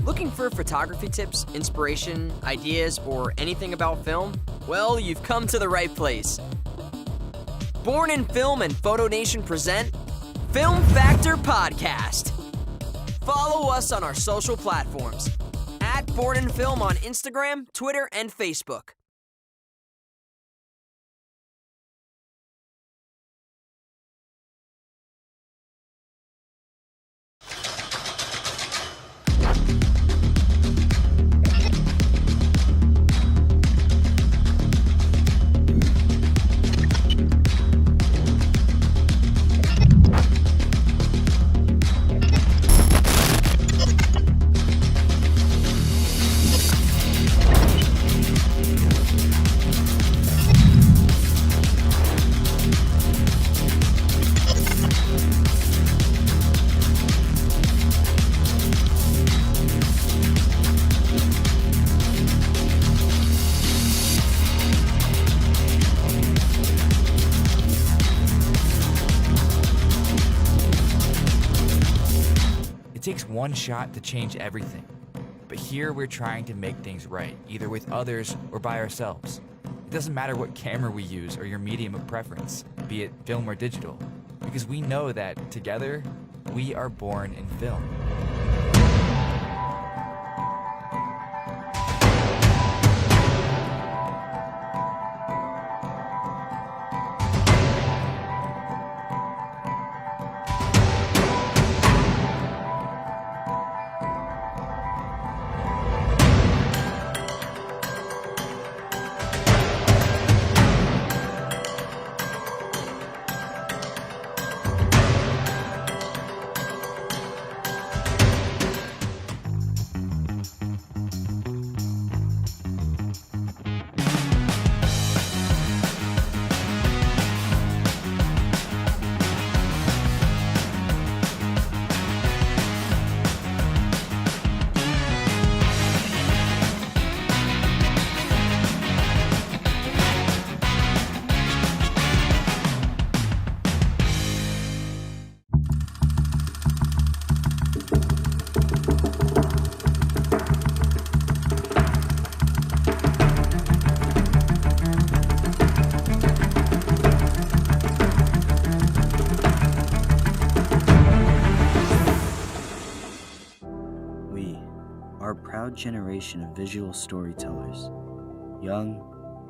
Looking for photography tips, inspiration, ideas, or anything about film? Well, you've come to the right place. Born in Film and PhotoNation present Film Factor Podcast. Follow us on our social platforms at Born in Film on Instagram, Twitter, and Facebook. It takes one shot to change everything. But here we're trying to make things right, either with others or by ourselves. It doesn't matter what camera we use or your medium of preference, be it film or digital, because we know that together, we are born in film. Our proud generation of visual storytellers, young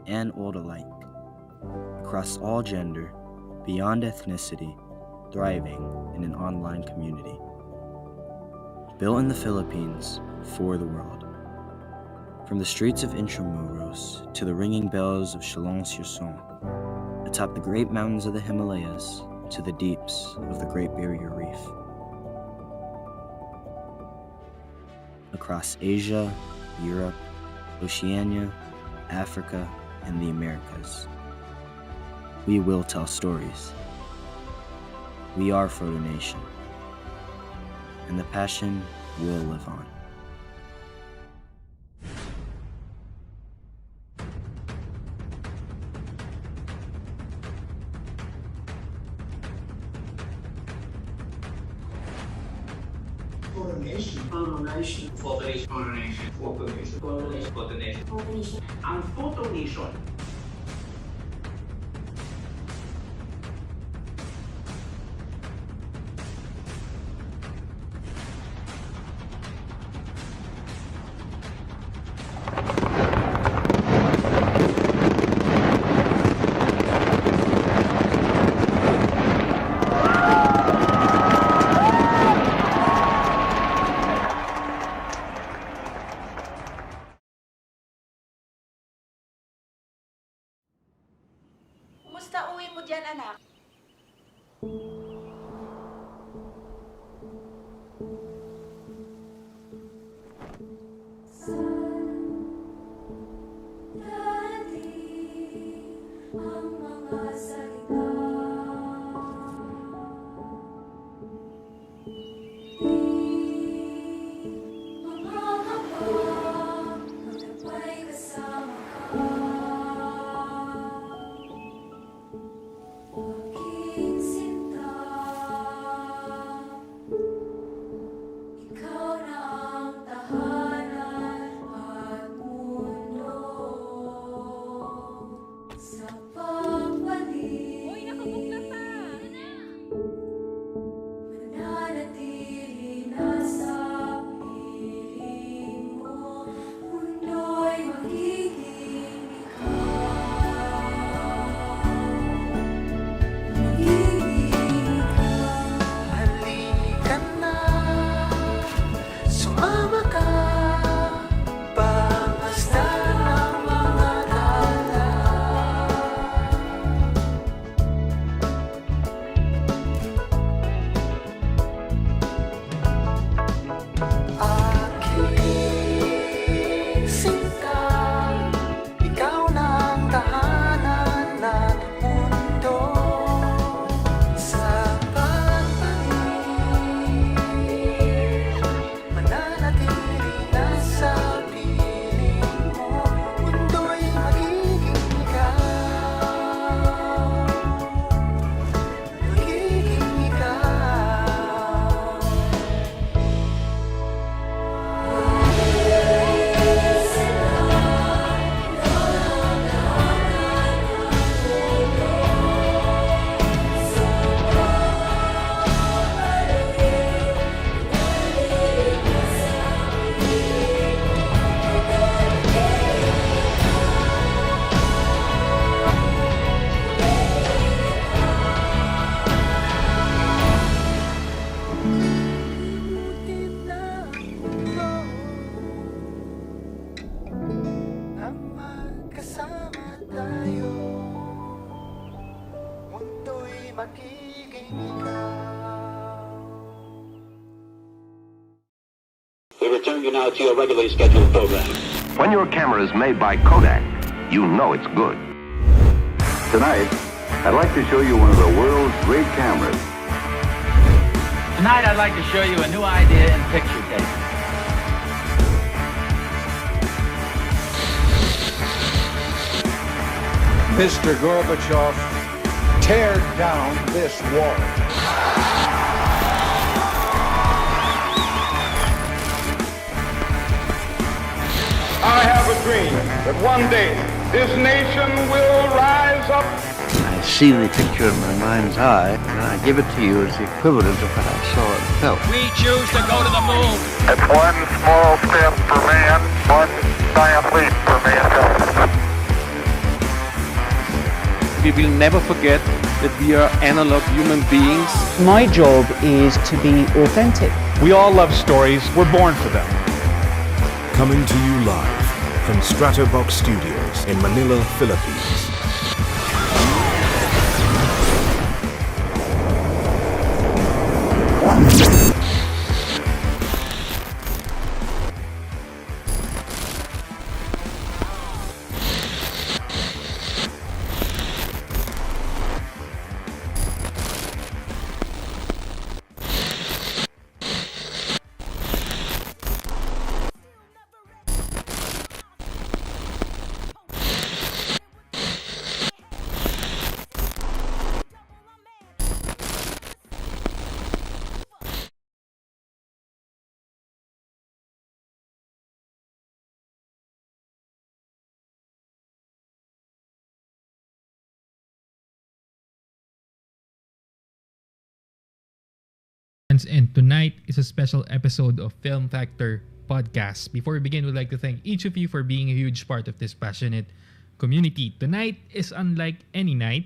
and old alike, across all gender, beyond ethnicity, thriving in an online community. Built in the Philippines for the world. From the streets of Intramuros to the ringing bells of Chalon-sur-Saône, atop the great mountains of the Himalayas to the deeps of the Great Barrier Reef. Across Asia, Europe, Oceania, Africa, and the Americas. We will tell stories. We are PhotoNation, and the passion will live on. PhotoNation. PhotoNation. PhotoNation. PhotoNation. PhotoNation. PhotoNation. PhotoNation. PhotoNation. Ang PhotoNation. Kumusta uwi mo dyan, anak? return you now to your regularly scheduled program. When your camera is made by Kodak, you know it's good. Tonight, I'd like to show you one of the world's great cameras. Tonight, I'd like to show you a new idea in picture taking. Mr. Gorbachev, tear down this wall. I have a dream that one day this nation will rise up. I see the picture in my mind's eye, and I give it to you as the equivalent of what I saw and felt. We choose to go to the moon. It's one small step for man, one giant leap for mankind. We will never forget that we are analog human beings. My job is to be authentic. We all love stories. We're born for them. Coming to you live from Stratobox Studios in Manila, Philippines. And tonight is a special episode of Film Factor Podcast. Before we begin, we'd like to thank each of you for being a huge part of this passionate community. Tonight is unlike any night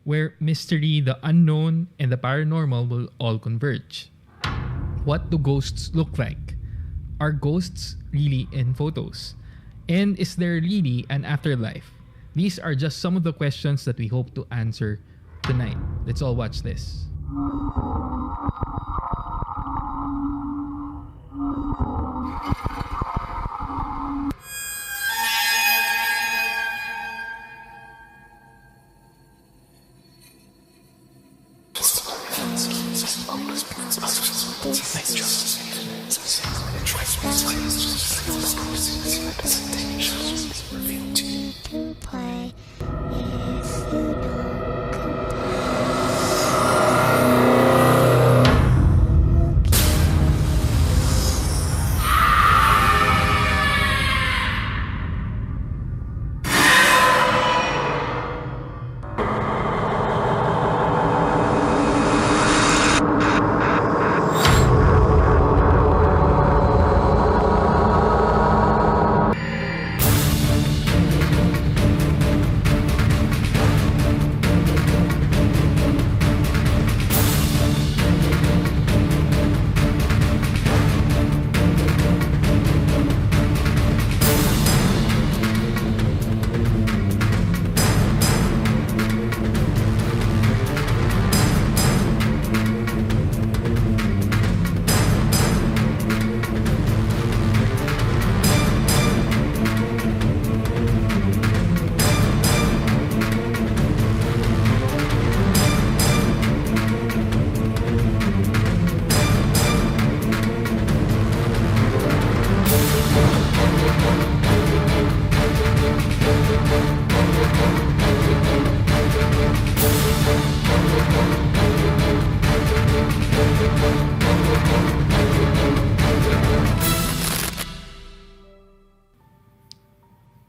where mystery, the unknown, and the paranormal will all converge. What do ghosts look like? Are ghosts really in photos? And is there really an afterlife? These are just some of the questions that we hope to answer tonight. Let's all watch this.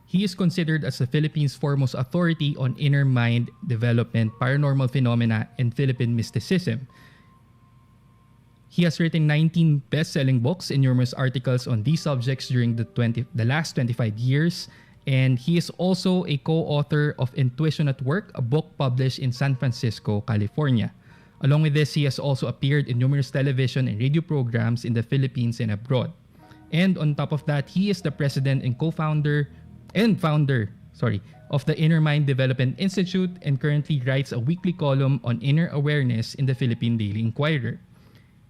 He is considered as the Philippines' foremost authority on inner mind development, paranormal phenomena, and Philippine mysticism. He has written 19 best-selling books and numerous articles on these subjects during the last 25 years, and he is also a co-author of Intuition at Work, a book published in San Francisco, California. Along with this, he has also appeared in numerous television and radio programs in the Philippines and abroad. And on top of that, he is the president and founder of the Inner Mind Development Institute and currently writes a weekly column on inner awareness in the Philippine Daily Inquirer.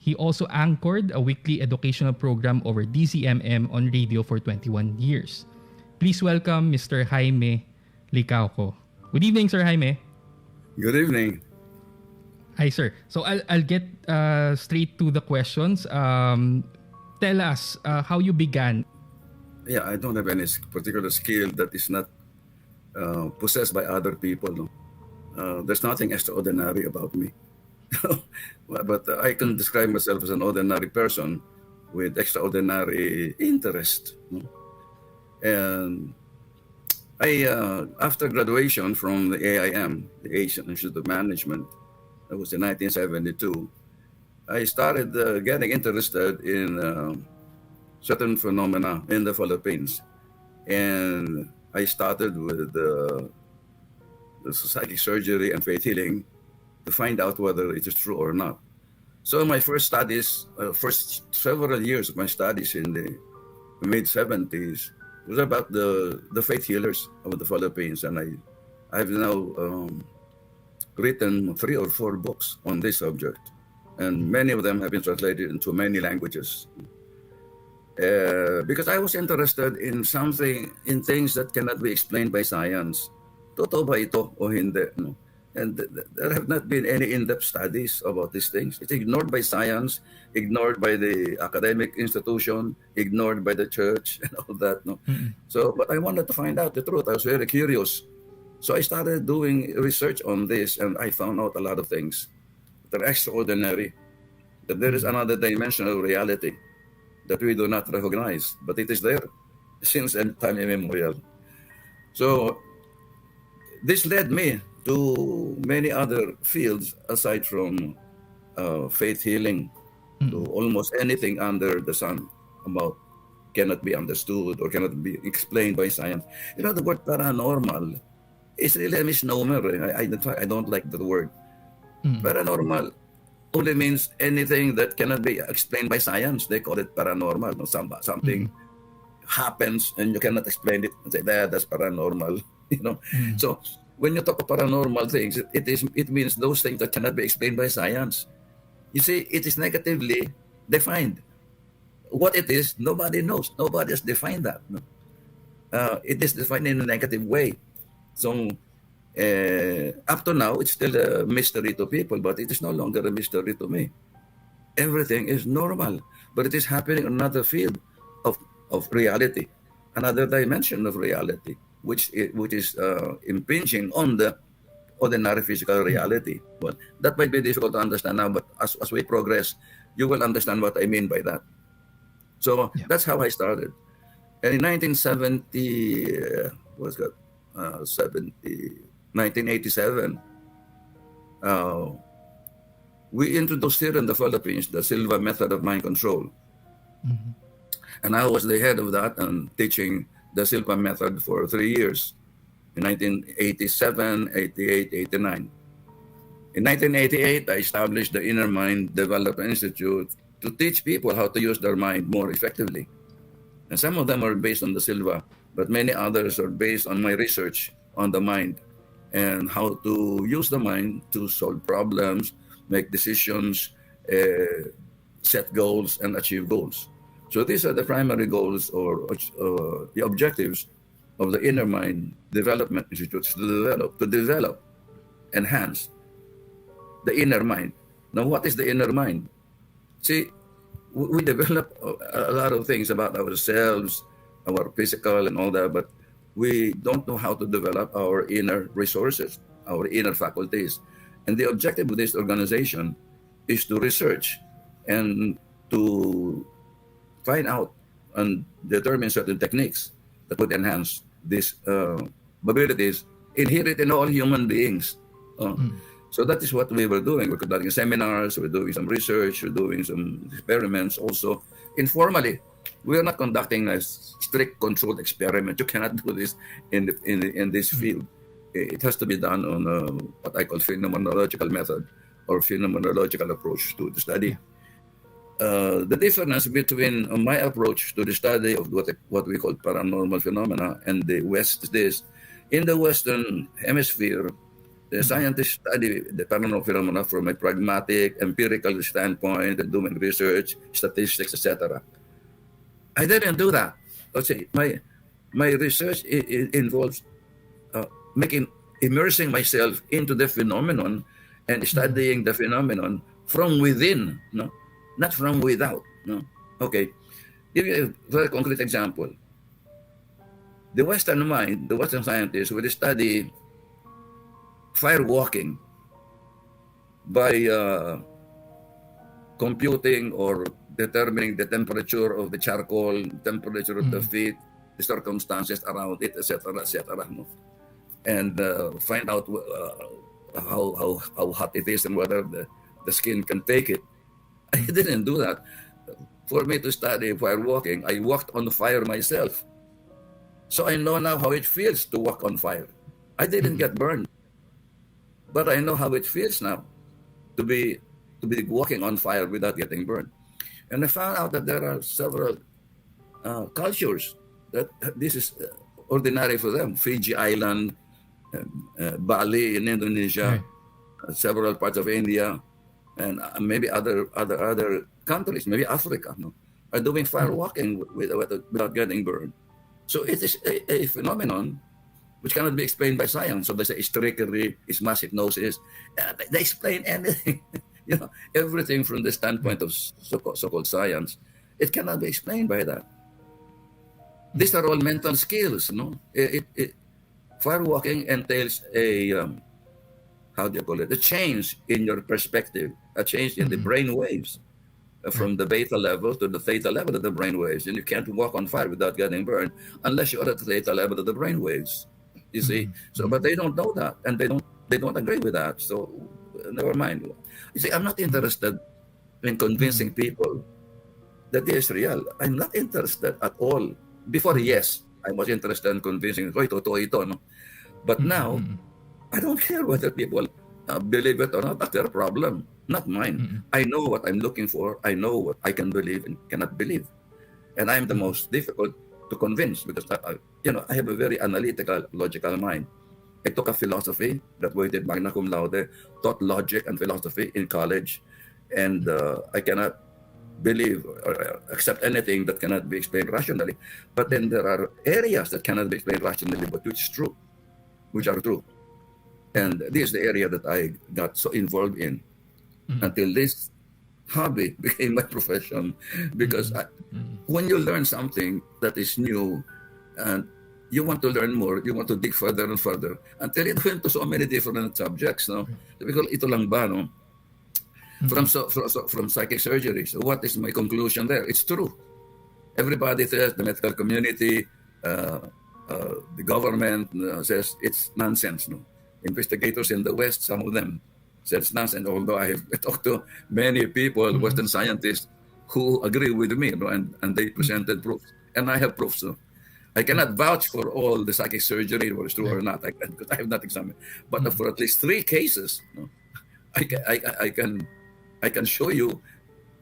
He also anchored a weekly educational program over DCMM on radio for 21 years. Please welcome Mr. Jaime Licauco. Good evening, Sir Jaime. Good evening. Hi, sir. So I'll get straight to the questions. Tell us how you began. Yeah, I don't have any particular skill that is not possessed by other people. There's nothing extraordinary about me. But I can describe myself as an ordinary person with extraordinary interest. And I, after graduation from the AIM, the Asian Institute of Management, that was in 1972, I started getting interested in certain phenomena in the Philippines. And I started with the psychic surgery and faith healing to find out whether it is true or not. So my first studies, first several years of my studies in the mid-70s was about the faith healers of the Philippines. And I've now written 3 or 4 books on this subject. And many of them have been translated into many languages. Because I was interested in things that cannot be explained by science. Totoo ba ito o hindi? No? And there have not been any in-depth studies about these things. It's ignored by science, ignored by the academic institution, ignored by the church, and all that. No? So, but I wanted to find out the truth. I was very curious. So I started doing research on this, and I found out a lot of things that are extraordinary, that there is another dimension of reality that we do not recognize, but it is there since time immemorial. So this led me to many other fields aside from faith healing, to almost anything under the sun about cannot be understood or cannot be explained by science. You know, the word paranormal is really a misnomer. I don't like the word. Paranormal only means anything that cannot be explained by science. They call it paranormal. No? Something happens and you cannot explain it and say, that's paranormal. You know. So when you talk of paranormal things, it means those things that cannot be explained by science. You see, it is negatively defined. What it is, nobody knows. Nobody has defined that. No? It is defined in a negative way. So up to now, it's still a mystery to people, but it is no longer a mystery to me. Everything is normal, but it is happening in another field of reality, another dimension of reality, which is impinging on the ordinary physical reality. But that might be difficult to understand now, but as we progress, you will understand what I mean by that. So that's how I started. And in 1987, we introduced here in the Philippines the Silva method of mind control. And I was the head of that and teaching the Silva method for 3 years, in 1987, 88, 89. In 1988, I established the Inner Mind Development Institute to teach people how to use their mind more effectively. And some of them are based on the Silva, but many others are based on my research on the mind and how to use the mind to solve problems, make decisions, set goals, and achieve goals. So these are the primary goals or the objectives of the Inner Mind Development Institute, to develop, enhance the inner mind. Now, what is the inner mind? See, we develop a lot of things about ourselves, our physical and all that, but we don't know how to develop our inner resources, our inner faculties. And the objective of this organization is to research and to find out and determine certain techniques that would enhance these abilities inherent in all human beings. So that is what we were doing. We're conducting seminars, we're doing some research, we're doing some experiments also informally. We are not conducting a strict controlled experiment. You cannot do this in this field. It has to be done on what I call phenomenological method or phenomenological approach to the study. The difference between my approach to the study of what we call paranormal phenomena and the West is this. In the Western hemisphere, The scientists study the paranormal phenomena from a pragmatic, empirical standpoint, and doing research, statistics, etc. I didn't do that. Let's say my research involves immersing myself into the phenomenon and studying the phenomenon from within, no, not from without. No, okay. Give you a very concrete example. The Western mind, the Western scientists will study fire walking by computing or determining the temperature of the charcoal, temperature of the feet, the circumstances around it, etc., etc. No? And find out how hot it is and whether the skin can take it. I didn't do that. For me to study fire walking, I walked on fire myself. So I know now how it feels to walk on fire. I didn't get burned, but I know how it feels now to be walking on fire without getting burned. And I found out that there are several cultures that this is ordinary for them. Fiji Island, Bali in Indonesia, several parts of India, and maybe other countries, maybe Africa, no, are doing fire walking without getting burned. So it is a phenomenon which cannot be explained by science. So they say it's trickery, it's mass hypnosis. They explain anything, everything from the standpoint of so-called science. It cannot be explained by that. These are all mental skills, no? Fire walking entails a a change in your perspective, a change in the brain waves from the beta level to the theta level of the brain waves. And you can't walk on fire without getting burned unless you're at the theta level of the brain waves. You see? So, but they don't know that, and they don't agree with that. So, never mind. You see, I'm not interested in convincing people that this is real. I'm not interested at all. Before, yes, I was interested in convincing, ito, no? But now, I don't care whether people believe it or not. That's their problem, not mine. I know what I'm looking for. I know what I can believe and cannot believe. And I'm the most difficult to convince because, I have a very analytical, logical mind. I took a philosophy, graduated magna cum laude, taught logic and philosophy in college. And I cannot believe or accept anything that cannot be explained rationally. But then there are areas that cannot be explained rationally, but which are true. And this is the area that I got so involved in until this hobby became my profession. Because when you learn something that is new and you want to learn more, you want to dig further and further until it went to so many different subjects. No? Because ito lang ba, no? From psychic surgery. So what is my conclusion there? It's true. Everybody says, the medical community, the government says it's nonsense. No? Investigators in the West, some of them said it's nonsense, although I have talked to many people, Western scientists, who agree with me, and they presented proofs. And I have proofs. So I cannot vouch for all the psychic surgery, whether it's true or not, because I have not examined. But for at least 3 cases, I can show you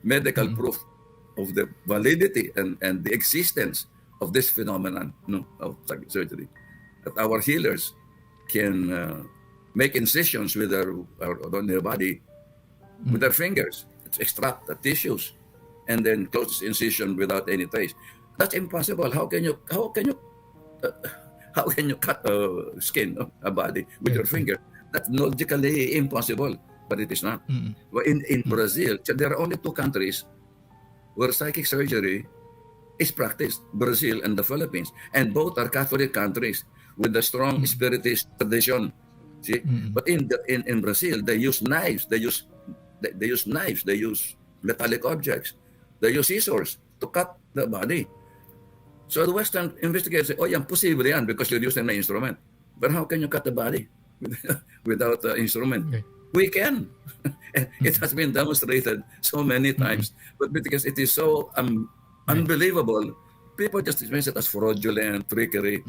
medical proof of the validity and the existence of this phenomenon, of psychic surgery. That our healers can make incisions with on their body with their fingers. It's extract the tissues and then close this incision without any trace. That's impossible. How can you cut skin of a body with your finger? That's logically impossible, but it is not. Well, in Brazil, there are only 2 countries where psychic surgery is practiced: Brazil and the Philippines, and both are Catholic countries with a strong spiritist tradition. See, but in Brazil, they use knives. They use knives. They use metallic objects. They use scissors to cut the body. So the Western investigators say, yan, possible yan because you're using an instrument. But how can you cut the body without the instrument? Okay. We can. It has been demonstrated so many times. But because it is so unbelievable, people just dismiss it as fraudulent, trickery.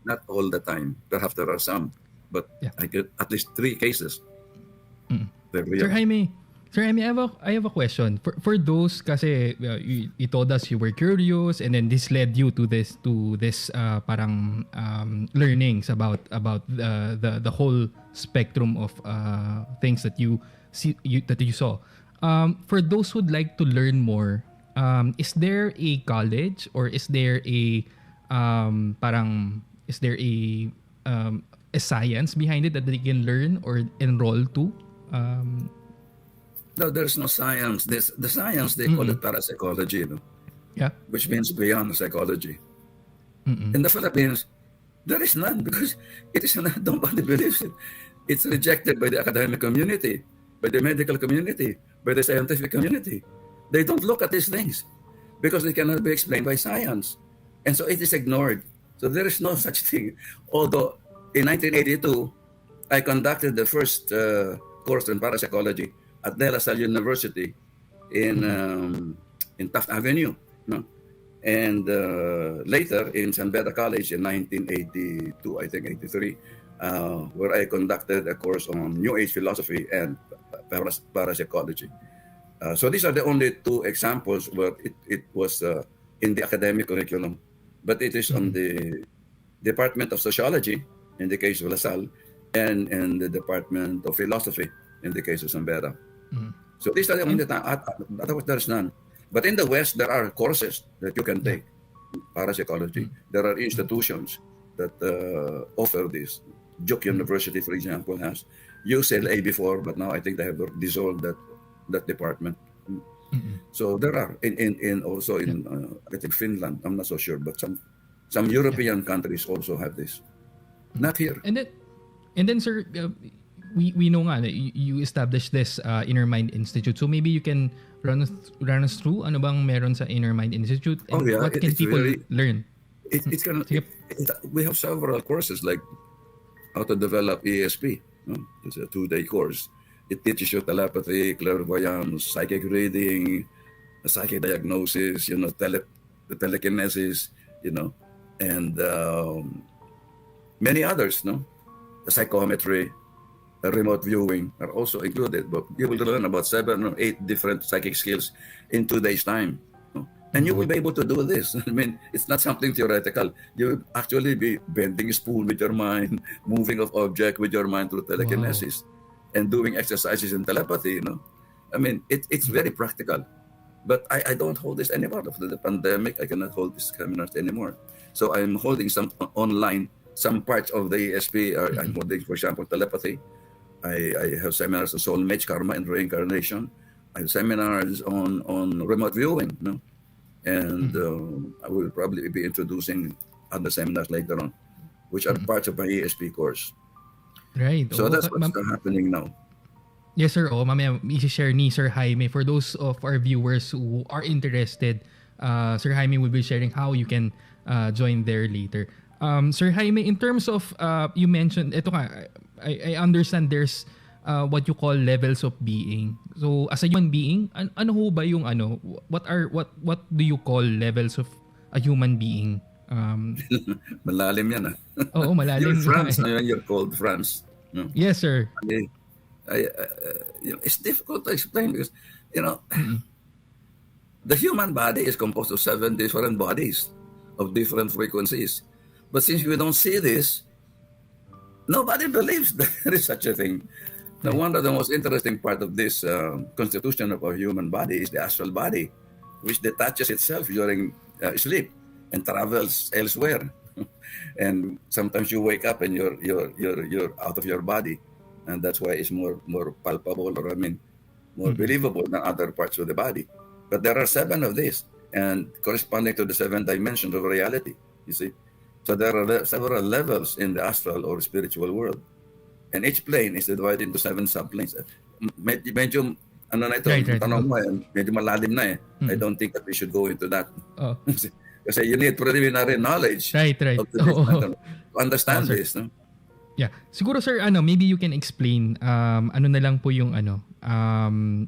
Not all the time. Perhaps there are some. But I get at least 3 cases. Sir Jaime, Sir, I mean, I have a question. For those, kasi you told us you were curious, and then this led you to this parang learnings about the whole spectrum of things that you saw. For those who'd like to learn more, is there a college or is there a a science behind it that they can learn or enroll to? No, there's no science. The science, they call it parapsychology, yeah, which means beyond psychology. In the Philippines, there is none because it is not, nobody believes it. It's rejected by the academic community, by the medical community, by the scientific community. They don't look at these things because they cannot be explained by science. And so it is ignored. So there is no such thing. Although in 1982, I conducted the first course in parapsychology at De La Salle University in Taft Avenue. No? And later in San Beda College in 1982, I think 83, where I conducted a course on New Age philosophy and parapsychology. So these are the only two examples where it was in the academic curriculum, but it is on the Department of Sociology in the case of La Salle and the Department of Philosophy in the case of San Beda. So these are the only otherwise there's none. But in the West, there are courses that you can take, parapsychology. There are institutions that offer this. Duke University, for example, has UCLA before, but now I think they have dissolved that department. So there are in also in I think Finland. I'm not so sure, but some European countries also have this. Not here. And then, sir, we know nga you established this Inner Mind Institute. So maybe you can run us through ano bang meron sa Inner Mind Institute and what can people learn? It's gonna. We have several courses like how to develop ESP. It's a 2-day course. It teaches you telepathy, clairvoyance, psychic reading, psychic diagnosis, the telekinesis, and many others, the psychometry, the remote viewing are also included. But you will learn about 7 or 8 different psychic skills in 2 days' time. And you will be able to do this. I mean, it's not something theoretical. You will actually be bending a spoon with your mind, moving of object with your mind through telekinesis, and doing exercises in telepathy, I mean, it's very practical. But I don't hold this anymore. After the pandemic, I cannot hold these seminars anymore. So I'm holding some online, some parts of the ESP. I'm holding, for example, telepathy. I have seminars on soulmates, karma, and reincarnation. I have seminars on remote viewing, And I will probably be introducing other seminars later on, which are parts of my ESP course. Right. So that's what's happening now. Yes, sir. Mamaya i-share ni Sir Jaime for those of our viewers who are interested. Sir Jaime will be sharing how you can join there later. Sir Jaime, in terms of you mentioned, I understand there's what you call levels of being. So as a human being, ano ho ba yung what do you call levels of a human being? Malalim yan Oo, malalim. You're France, you're called France. No? Yes, sir. It's difficult to explain because, the human body is composed of 7 different bodies of different frequencies. But since we don't see this, nobody believes that there is such a thing. Now, one of the most interesting part of this constitution of our human body is the astral body, which detaches itself during sleep and travels elsewhere. And sometimes you wake up and you're out of your body, and that's why it's more palpable, or more believable than other parts of the body. But there are 7 of these, and corresponding to the 7 dimensions of reality. You see, so there are several levels in the astral or spiritual world. And each plane is divided into 7 subplanes. Medyo, tanong mo medyo malalim na I don't think that we should go into that. Kasi you need preliminary knowledge. Right. To understand this. No? Yeah. Siguro, sir, maybe you can explain, ano na lang po yung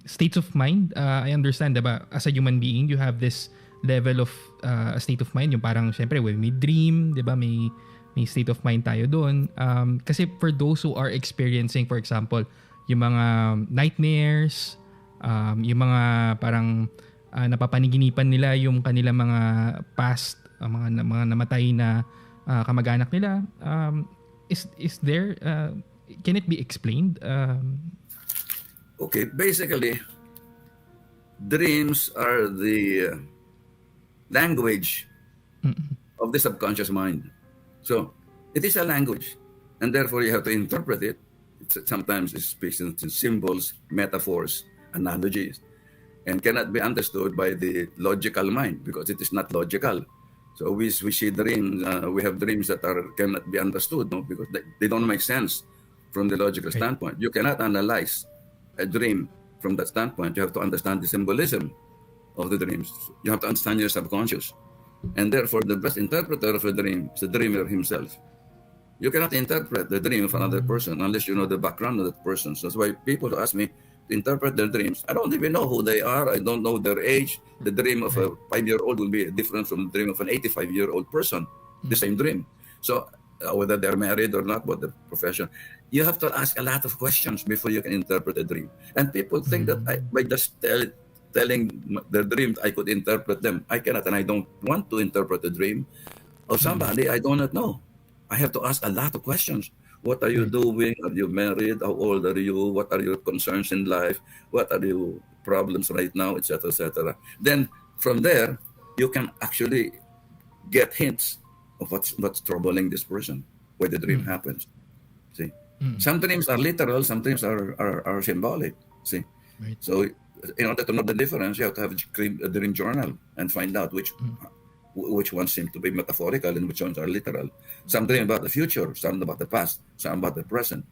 states of mind. I understand, diba, as a human being, you have this level of state of mind. Yung parang, syempre, may dream, diba, may state of mind tayo doon. Kasi for those who are experiencing, for example, yung mga nightmares, Yung mga parang napapaniginipan nila yung kanilang mga past, mga namatay na kamag-anak nila. Is there can it be explained? Okay, basically, dreams are the language of the subconscious mind. So it is a language, and therefore you have to interpret it. Sometimes it speaks in symbols, metaphors, analogies, and cannot be understood by the logical mind because it is not logical. So we see dreams. We have dreams that cannot be understood, no, because they don't make sense from the logical standpoint. You cannot analyze a dream from that standpoint. You have to understand the symbolism of the dreams. You have to understand your subconscious, and therefore the best interpreter of a dream is the dreamer himself. You cannot interpret the dream of another person unless you know the background of that person. So that's why people ask me to interpret their dreams. I don't even know who they are. I don't know their age. The dream of a 5-year-old will be different from the dream of an 85-year-old person. The same dream. So whether they're married or not, what the profession, you have to ask a lot of questions before you can interpret a dream. And people think that by just telling their dreams, I could interpret them. I cannot, and I don't want to interpret a dream of somebody I do not know. I have to ask a lot of questions. What are you doing? Are you married? How old are you? What are your concerns in life? What are your problems right now, etc., etc. Then from there, you can actually get hints of what's troubling this person, why the dream happens. See, some dreams are literal, some dreams are symbolic. See, so in order to know the difference, you have to have a dream journal and find out which ones seem to be metaphorical and which ones are literal. Some dream about the future, some about the past, some about the present.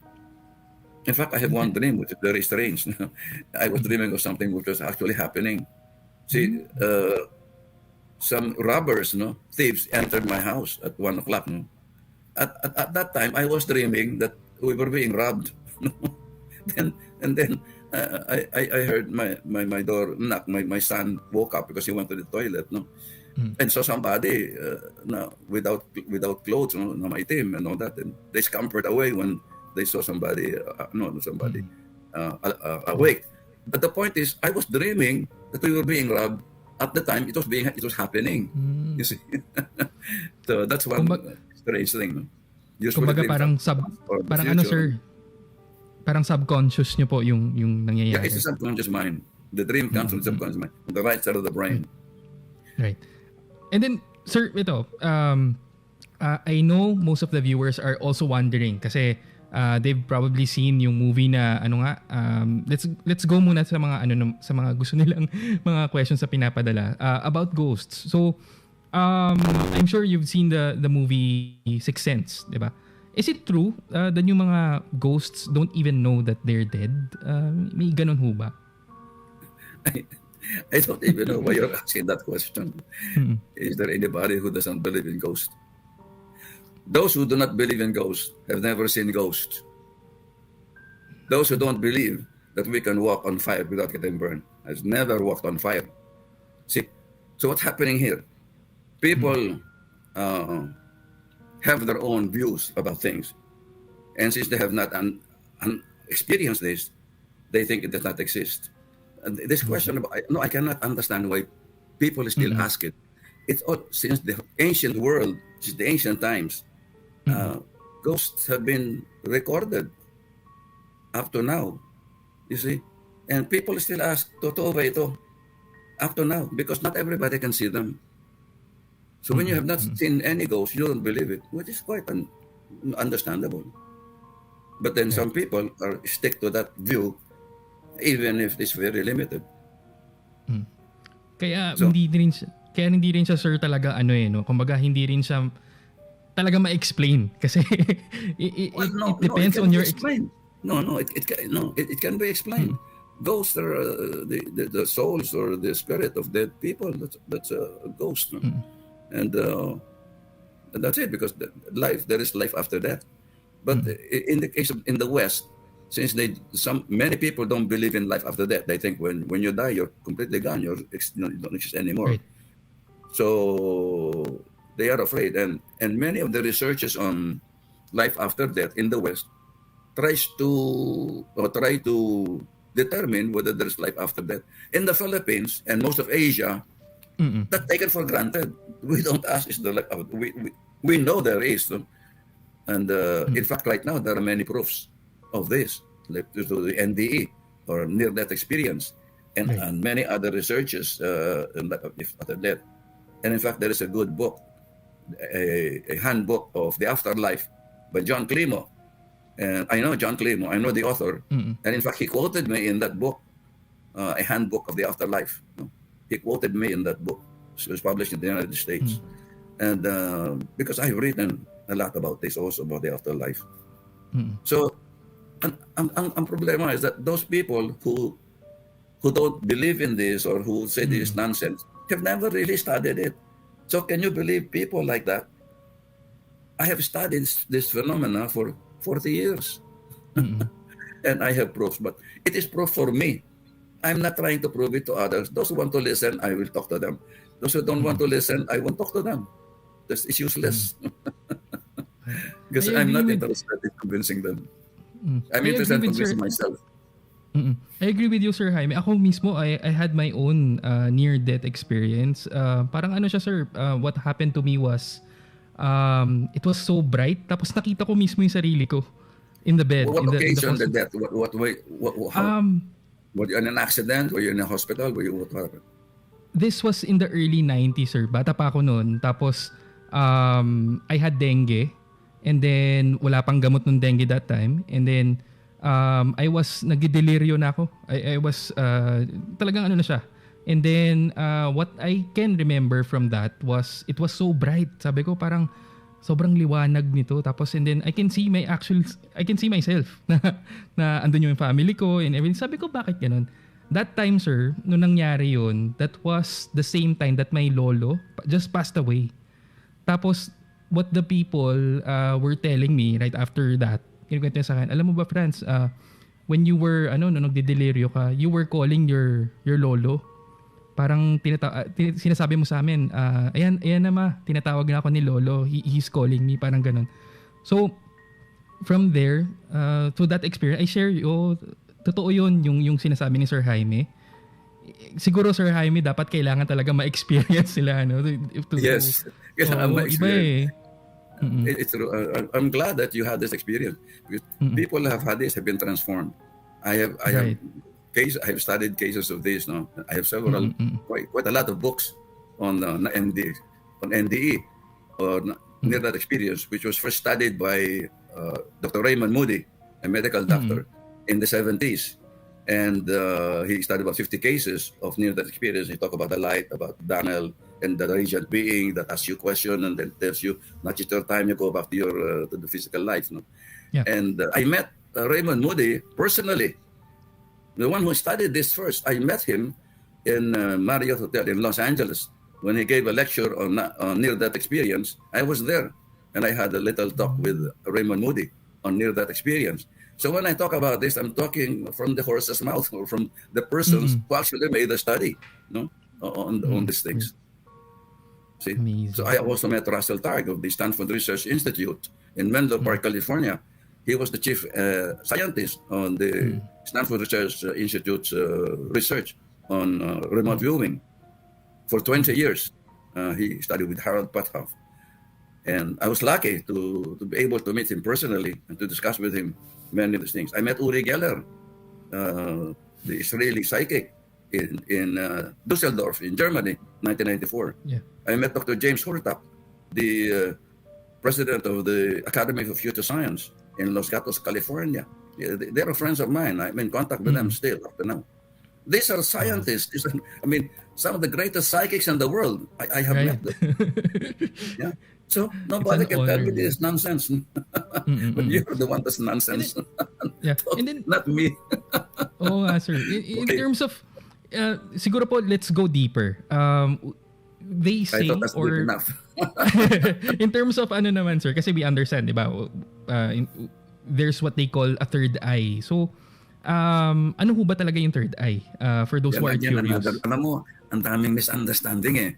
In fact, I have one dream which is very strange. I was dreaming of something which was actually happening. See, some robbers, thieves entered my house at 1 o'clock. At that time, I was dreaming that we were being robbed. then I heard my door knock. My son woke up because he went to the toilet. And saw somebody without clothes, my team and all that, and they scampered away when they saw somebody awake. But the point is, I was dreaming that we were being robbed. At the time, it was happening. You see, so that's one strange thing. Kumbaga parang ano sir, parang subconscious nyo po yung nangyayari. Yeah, it's a subconscious mind. The dream comes from the subconscious mind, the right side of the brain. Right. And then, sir, ito, I know most of the viewers are also wondering kasi they've probably seen yung movie na let's go muna sa mga sa mga gusto nilang mga questions na pinapadala about ghosts. So, I'm sure you've seen the movie Sixth Sense, di ba? Is it true that yung mga ghosts don't even know that they're dead? May ganun ho ba? I don't even know why you're asking that question. Is there anybody who doesn't believe in ghosts? Those who do not believe in ghosts have never seen ghosts. Those who don't believe that we can walk on fire without getting burned has never walked on fire. See, so what's happening here? People have their own views about things. And since they have not experienced this, they think it does not exist. And this question about, I cannot understand why people still ask it. It's all since the ancient world, since the ancient times, ghosts have been recorded up to now. You see, and people still ask, "Totoo ba ito?" Up to now, because not everybody can see them. So when you have not seen any ghosts, you don't believe it, which is quite understandable. But then some people stick to that view, even if it's very limited. Kaya hindi rin siya sir talaga kumbaga hindi rin siya talaga ma-explain kasi it depends on your explain. It can be explained. Ghosts are the souls or the spirit of dead people. That's a ghost. And that's it, because there is life after death. But in the case of in the West, since many people don't believe in life after death, they think when you die you're completely gone, you don't exist anymore. Right. So they are afraid, and many of the researchers on life after death in the West try to determine whether there's life after death. In the Philippines and most of Asia, that's taken for granted. We don't ask, is there life after? We know there is. No? And in fact, right now, there are many proofs of this, like to the NDE or near-death experience, and many other researches after death. And in fact, there is a good book, a handbook of the afterlife by John Climo. And I know John Climo, I know the author. And in fact, he quoted me in that book, a handbook of the afterlife. He quoted me in that book. It was published in the United States. And because I've written a lot about this also, about the afterlife. So, ang problema is that those people who don't believe in this or who say this is nonsense have never really studied it. So can you believe people like that? I have studied this phenomena for 40 years. And I have proofs, but it is proof for me. I'm not trying to prove it to others. Those who want to listen, I will talk to them. Those who don't want to listen, I won't talk to them. It's useless. Because I'm not interested in convincing them. I'm interested in convincing myself. I agree with you, Sir Jaime. Ako mismo, I had my own near-death experience. Parang ano siya, sir, what happened to me was, it was so bright. Tapos nakita ko mismo yung sarili ko in the bed. What occasion the death? What way? How? Were you in an accident? Were you in a hospital? What happened? This was in the early 90s, sir. Bata pa ako noon. Tapos, I had dengue. And then, wala pang gamot ng dengue that time. And then, I was, nagdeliryo na ako. I was, talagang ano na siya. And then, what I can remember from that was, it was so bright. Sabi ko, parang, sobrang liwanag nito. Tapos, and then, I can see myself na andun yung family ko and everything. Sabi ko, bakit ganun? That time, sir, nung nangyari yun, that was the same time that my lolo just passed away. Tapos, what the people were telling me right after that, kinukwento niya sa akin, alam mo ba, Franz, when you were, nung nagdideliryo ka, you were calling your lolo. Parang sinasabi mo sa amin, ayan na ma, tinatawag na ako ni lolo, he's calling me, parang ganun. So, from there, to that experience, I share, totoo yun, yung sinasabi ni Sir Jaime. Siguro, Sir Jaime, dapat kailangan talaga ma-experience sila, Yes, I'm experience. It's true. I'm glad that you had this experience because people who have had this have been transformed. I have studied cases of this. No, I have several, quite a lot of books on NDE or near-death experience, which was first studied by Dr. Raymond Moody, a medical doctor, in the 70s. And he studied about 50 cases of near-death experience. He talked about the light, about Daniel, and the radiant being that asks you question and then tells you, not just your time, you go back to your to the physical life. No? Yeah. And I met Raymond Moody personally. The one who studied this first, I met him in Marriott Hotel in Los Angeles when he gave a lecture on near-death experience. I was there, and I had a little talk with Raymond Moody on near-death experience. So when I talk about this, I'm talking from the horse's mouth or from the persons who actually made the study, on these things. See? Amazing. So I also met Russell Targ of the Stanford Research Institute in Menlo Park, California. He was the chief scientist on the Stanford Research Institute's research on remote viewing. For 20 years, he studied with Harold Puthoff. And I was lucky to be able to meet him personally and to discuss with him many of these things. I met Uri Geller, the Israeli psychic in Dusseldorf in Germany, 1994. Yeah. I met Dr. James Hurtak, the president of the Academy for Future Science in Los Gatos, California. Yeah, they're friends of mine. I'm in contact with them still up to now. These are scientists. Some of the greatest psychics in the world. I have met them. Yeah. So nobody can tell me this nonsense. But you're the one that's nonsense. And then, not me. Sir. In terms of, siguro po, let's go deeper. They say, I thought that's good enough. In terms of naman, sir, kasi we understand, di ba? There's what they call a third eye. So, ano ho ba talaga yung third eye? For those who are curious. Alam mo, ang daming misunderstanding eh.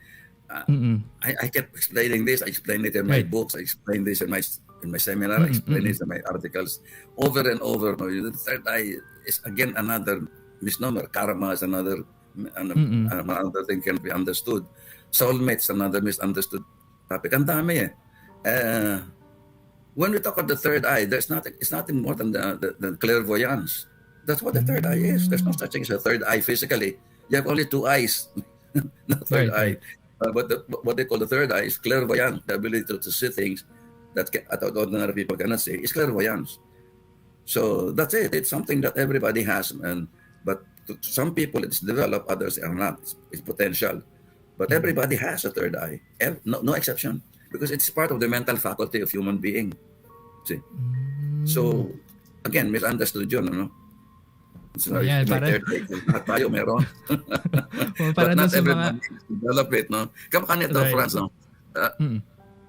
I kept explaining this. I explained it in my books. I explained this in my seminar. I explained this in my articles over and over. The third eye is again another misnomer. Karma is another thing can be understood. Soulmates, another misunderstood topic. Ang dami eh. When we talk of the third eye, it's nothing more than the clairvoyance. That's what the third eye is. There's no such thing as a third eye physically. You have only two eyes, not third eye. But what they call the third eye is clairvoyance, the ability to see things that ordinary people cannot see. It's clairvoyance. So that's it. It's something that everybody has, but to some people it's developed, others are not. It's potential. But everybody has a third eye, no exception, because it's part of the mental faculty of human being. See? So, again, misunderstood yun, no? So, may third eye, lahat tayo meron. But not everybody develop it, no? Kamukha nito, Franz, no?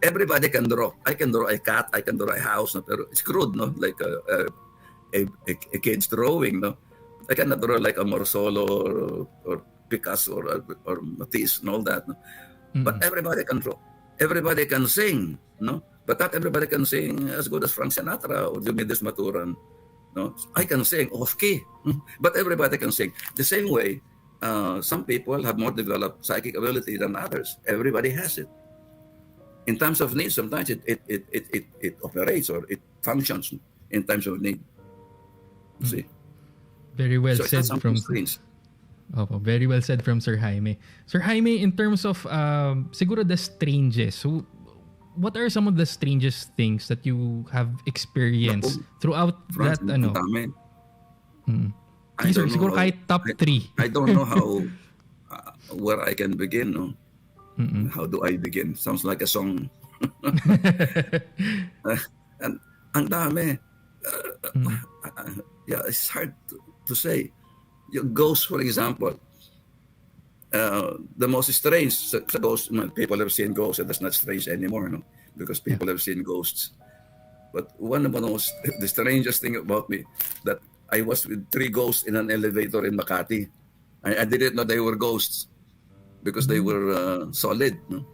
Everybody can draw. I can draw a cat, I can draw a house, no? Pero it's crude, no? Like a kid's drawing, no? I cannot draw like a Morsolo or Picasso or Matisse and all that. No? But everybody can draw. Everybody can sing, no? But not everybody can sing as good as Frank Sinatra or Diomedes Maturan. No? I can sing off-key, but everybody can sing. The same way, some people have more developed psychic ability than others. Everybody has it. In times of need, sometimes it operates or it functions in times of need. See? Very well said from very well said from Sir Jaime. Sir Jaime, in terms of siguro the strangest, so what are some of the strangest things that you have experienced throughout that siguro kahit top 3. I don't know how where I can begin, no? How do I begin? Sounds like a song. And ang dami. Yeah, it's hard to say. Your ghosts, for example, the most strange ghosts, people have seen ghosts, and that's not strange anymore, no? Because people have seen ghosts. But one of the strangest thing about me, that I was with 3 ghosts in an elevator in Makati. I didn't know they were ghosts because they were solid. No?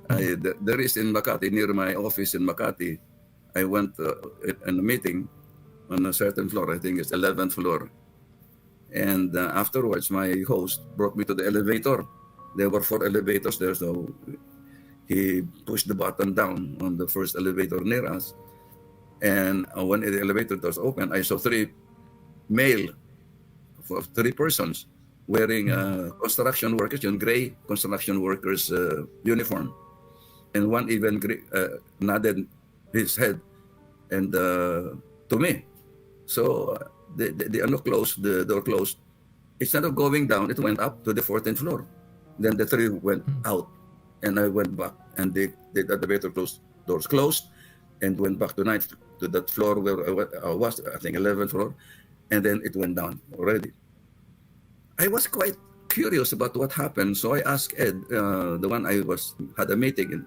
There is in Makati, near my office in Makati, I went in a meeting on a certain floor, I think it's 11th floor. And afterwards, my host brought me to the elevator. There were 4 elevators there, so he pushed the button down on the first elevator near us. And when the elevator doors opened, I saw 3 persons wearing construction workers, gray construction workers uniform. And one even nodded his head and to me. So the door closed. Instead of going down, it went up to the 14th floor. Then the 3 went out, and I went back, and the elevator doors closed, and went back to that floor where I was, I think 11th floor, and then it went down already. I was quite curious about what happened, so I asked Ed, the one had a meeting,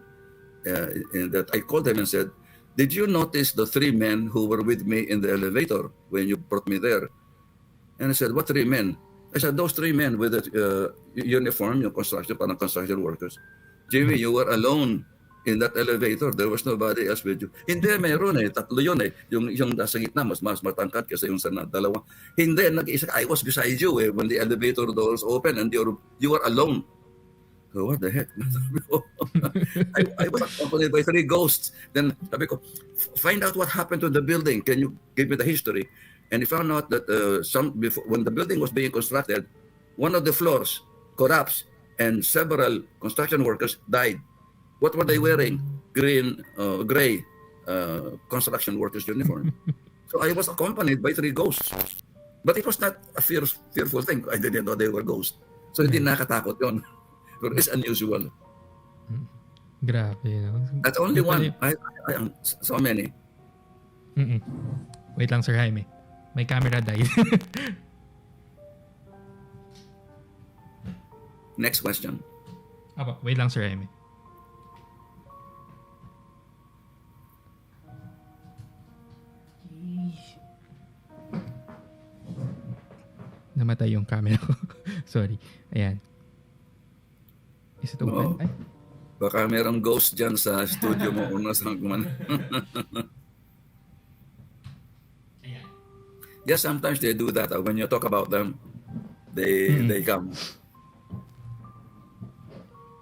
in that I called him and said, "Did you notice the 3 men who were with me in the elevator when you brought me there?" And I said, "What 3 men?" I said, "Those 3 men with the uniform, construction workers. Jimmy, you were alone in that elevator. There was nobody else with you." Hindi, meron 3 yun Yung nasa gitna, mas matangkad kasi yung sa dalawa. Hindi, nag-isa. I was beside you when the elevator doors open and you were alone. So what the heck? I was accompanied by 3 ghosts. Then sabi ko, find out what happened to the building. Can you give me the history? And he found out that when the building was being constructed, one of the floors collapsed and several construction workers died. What were they wearing? Gray construction workers uniform. So I was accompanied by 3 ghosts. But it was not a fearful thing. I didn't know they were ghosts. So hindi nakatakot yun. But it's unusual. Grabe. No? That's only one. I so many. Wait lang, Sir Jaime. My camera died. Next question. Wait lang, Sir Jaime. Namatay yung camera ko. Sorry. Ayan. Is it open? Ay. Baka merong ghost dyan sa studio mo. Yes, sometimes they do that. When you talk about them, they come.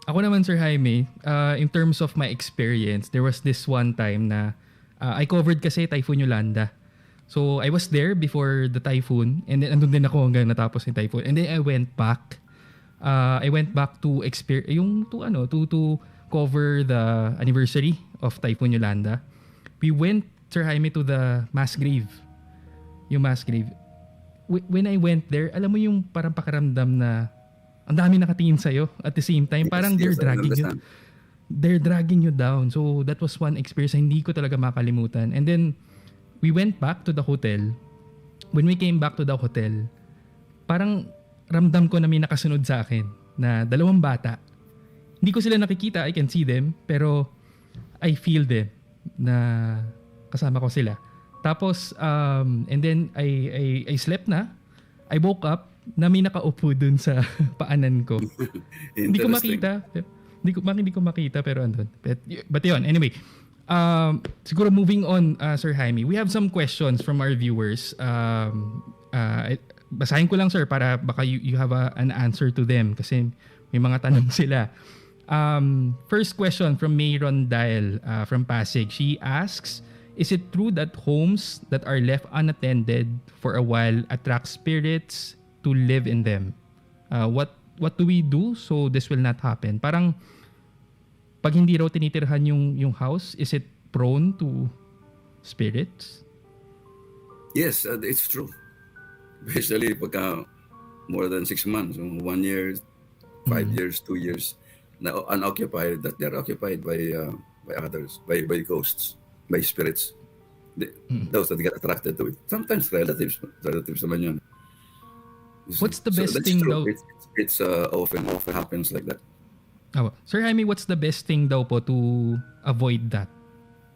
Ako naman, Sir Jaime, in terms of my experience, there was this one time na I covered kasi Typhoon Yolanda. So, I was there before the typhoon and then andun din ako hanggang natapos yung typhoon. And then I went back. To cover the anniversary of Typhoon Yolanda. We went, Sir Jaime, to the mass grave. Yung mass grave. When I went there, alam mo yung parang pakaramdam na ang dami nakatingin sa'yo at the same time. Parang they're dragging you down. So that was one experience na hindi ko talaga makalimutan. And then, we went back to the hotel. When we came back to the hotel, parang ramdam ko na may nakasunod sa akin na 2 bata. Hindi ko sila nakikita, I can see them, pero I feel them na kasama ko sila. Tapos, and then I slept na. I woke up na may nakaupo dun sa paanan ko. Hindi ko makita. Hindi ko makita, pero andun. But yun, anyway. Siguro moving on, Sir Jaime, we have some questions from our viewers. Basahin ko lang, sir, para baka you have an answer to them kasi may mga tanong sila. First question from Mayron Dial from Pasig. She asks, is it true that homes that are left unattended for a while attract spirits to live in them? What do we do so this will not happen? Parang pag hindi raw tinitirhan yung house, is it prone to spirits? Yes, it's true. Especially pagka more than 6 months, 1 year, 5 years, 2 years, na unoccupied, that they're occupied by others, by ghosts, by spirits. Those that get attracted to it. Sometimes relatives naman yun. What's the best thing true. daw? It's often happens like that. Sir Jaime, what's the best thing daw po to avoid that?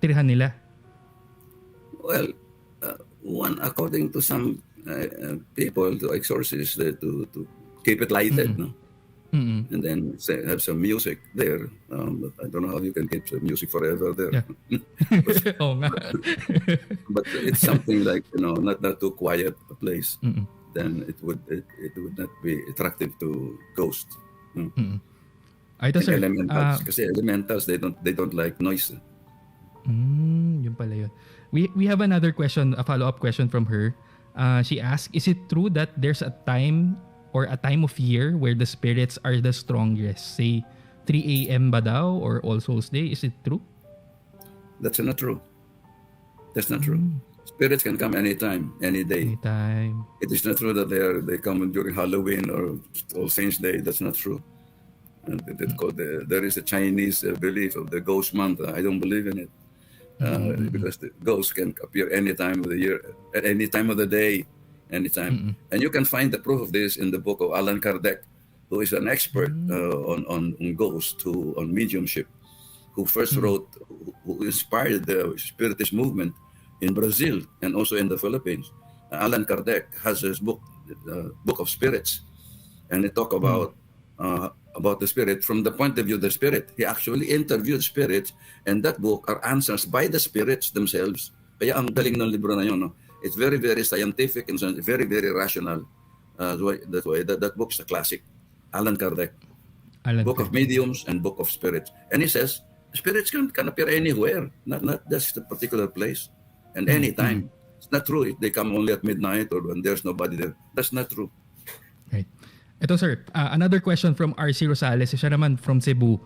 Tirhan nila? Well, one, according to some people, to exorcists, to keep it lighted, no? Mm-hmm. And then have some music there. I don't know how you can keep the music forever there. Yeah. But it's something like, not too quiet a place. Mm-hmm. Then it would not be attractive to ghosts. Mm-hmm. Sir, elementals, kasi elementals they don't like noise. Yun pala yun. We have another question, a follow-up question from her. She asked, is it true that there's a time or a time of year where the spirits are the strongest? Say 3 a.m. ba daw or All Souls Day? Is it true? That's not true. That's not true. Spirits can come anytime, any day. Anytime. It is not true that they come during Halloween or All Saints Day. That's not true. And there is a Chinese belief of the ghost month. I don't believe in it. Because the ghosts can appear any time of the year, at any time of the day, anytime. And you can find the proof of this in the book of Allan Kardec, who is an expert on ghosts, on mediumship, who first wrote, who inspired the Spiritist movement in Brazil and also in the Philippines. Allan Kardec has his book, Book of Spirits, and he talk about the spirit from the point of view of the spirit. He actually interviewed spirits, and that book are answers by the spirits themselves. Kaya ang galing ng libro na yun, no? It's very, very scientific and very, very rational. That's why that book is a classic. Allan Kardec. Book of Mediums and Book of Spirits. And he says, spirits can appear anywhere, not just a particular place, and anytime. It's not true if they come only at midnight or when there's nobody there. That's not true. Right. Ito, sir, another question from RC Rosales, siya naman from Cebu.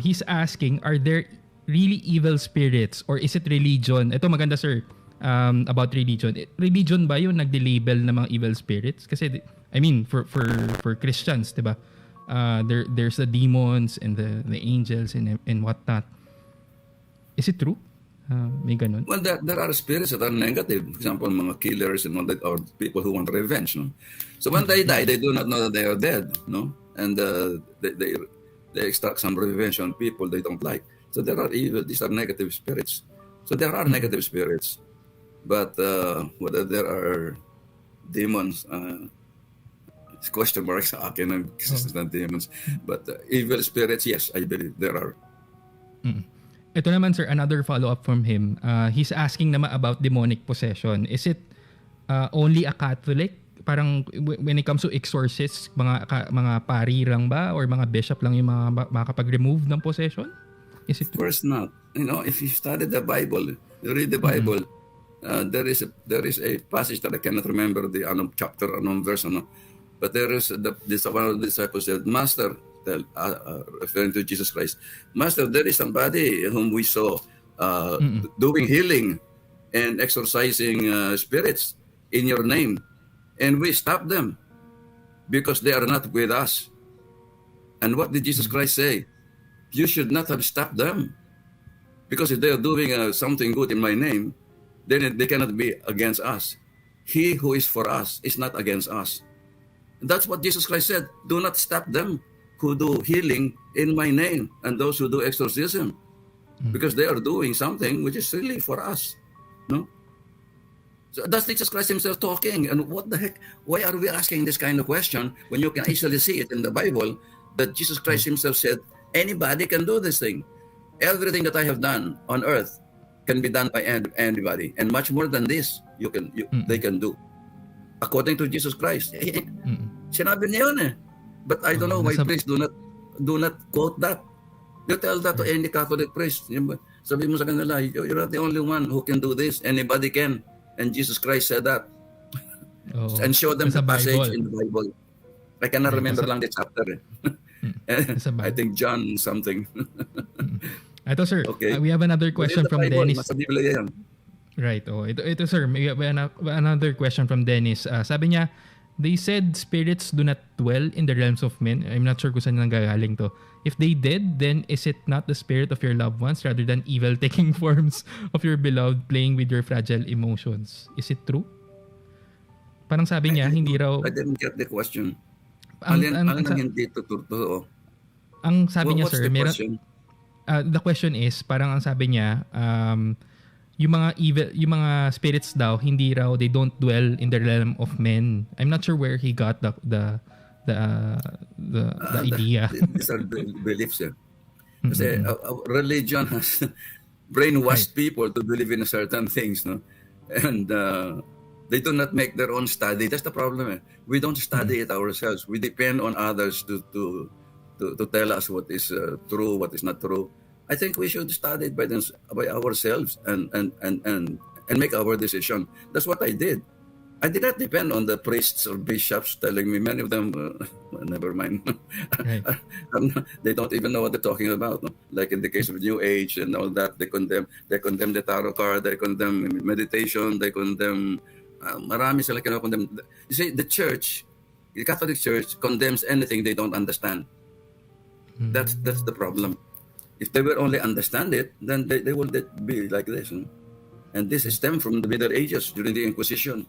He's asking, are there really evil spirits or is it religion? Ito maganda, sir, about religion. Religion ba yung nagde-label ng mga evil spirits? Kasi, I mean, for Christians, diba? There's the demons and the angels and whatnot. Is it true? May ganun? Well, there are spirits that are negative. For example, mga killers and all that, or people who want revenge. No? So when they die, they do not know that they are dead. No, and they extract some revenge on people they don't like. So there are evil. These are negative spirits. So there are negative spirits, but whether there are demons, it's question mark sa akin ng demons. But evil spirits, yes, I believe there are. Ito naman, sir, another follow-up from him. He's asking naman about demonic possession. Is it only a Catholic? Parang when it comes to exorcists, mga pari lang ba or mga bishop lang yung mga makakapag-remove ng possession? Is it? Of course not. If you study the Bible, you read the Bible, there is a passage that I cannot remember the chapter, verse, but there is one of the disciples said, Master, referring to Jesus Christ, Master, there is somebody whom we saw doing healing and exorcising spirits in your name, and we stopped them because they are not with us. And what did Jesus Christ say? You should not have stopped them, because if they are doing something good in my name, then they cannot be against us. He who is for us is not against us. And that's what Jesus Christ said. Do not stop them who do healing in my name and those who do exorcism, because they are doing something which is really for us. No? So that's Jesus Christ himself talking. And what the heck? Why are we asking this kind of question when you can easily see it in the Bible that Jesus Christ himself said, anybody can do this thing. Everything that I have done on earth can be done by anybody, and much more than this they can do, according to Jesus Christ. Sinabi niya yun eh. But I don't know why priests do not quote that. You tell that to any Catholic priest. Sabi mo sa kanila, you're not the only one who can do this. Anybody can. And Jesus Christ said that. And show them the passage in the Bible. I cannot remember lang the chapter. I think John something. Ito sir, okay. We have another question from Bible, Dennis. Nasa Biblia yan. Right. Ito sir, we have another question from Dennis. Sabi niya, they said spirits do not dwell in the realms of men. I'm not sure kung saan nanggagaling to. If they did, then is it not the spirit of your loved ones rather than evil taking forms of your beloved playing with your fragile emotions? Is it true? Parang sabi niya, hindi raw... I didn't get the question. Ang hindi totoo. Ang sabi niya, what's sir, the question? The question is, parang ang sabi niya, yung mga spirits daw, hindi raw, they don't dwell in the realm of men. I'm not sure where he got the idea. These are the beliefs. Kasi religion has brainwashed people to believe in certain things, no? And they do not make their own study. That's the problem. We don't study it ourselves. We depend on others to tell us what is true, what is not true. I think we should study it by ourselves and make our decision. That's what I did. I did not depend on the priests or bishops telling me. Many of them, never mind. Right. They don't even know what they're talking about. No? Like in the case of New Age and all that, they condemn the tarot card, they condemn meditation, they condemn. Marami sila kinakondemn. You see, the Catholic Church condemns anything they don't understand. That's the problem. If they will only understand it, then they will be like this. No? And this stemmed from the Middle Ages during the Inquisition.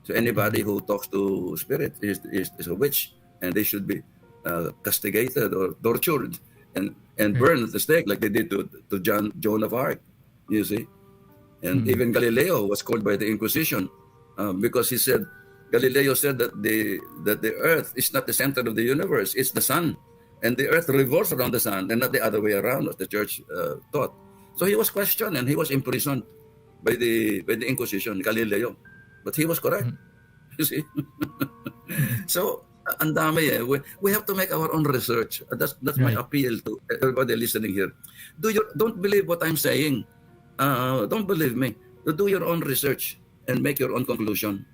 So anybody who talks to spirit is a witch, and they should be castigated or tortured and burned at the stake, like they did to Joan of Arc. You see, and even Galileo was called by the Inquisition because Galileo said that the Earth is not the center of the universe; it's the sun. And the earth revolves around the sun, and not the other way around, as the church taught. So he was questioned, and he was imprisoned by the Inquisition, Galileo. But he was correct. You see? So, ang dami eh. We have to make our own research. That's my appeal to everybody listening here. Don't believe what I'm saying. Don't believe me. Do your own research and make your own conclusion.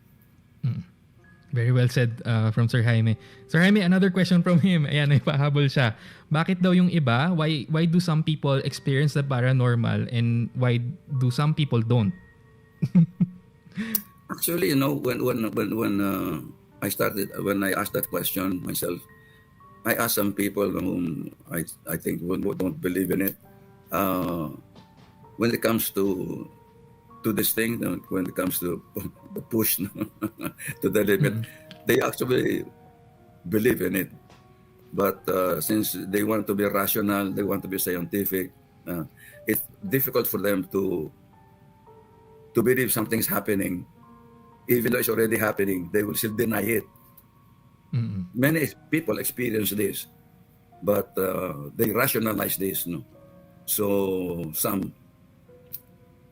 Very well said from Sir Jaime. Sir Jaime, another question from him. Ayan, may pahabol siya. Bakit daw yung iba? Why do some people experience the paranormal and why do some people don't? Actually, when I asked that question myself, I asked some people whom I think don't believe in it. When it comes to this thing, when it comes to the push to the limit, they actually believe in it. But since they want to be rational, they want to be scientific, it's difficult for them to believe something's happening. Even though it's already happening, they will still deny it. Many people experience this, but they rationalize this. No? So some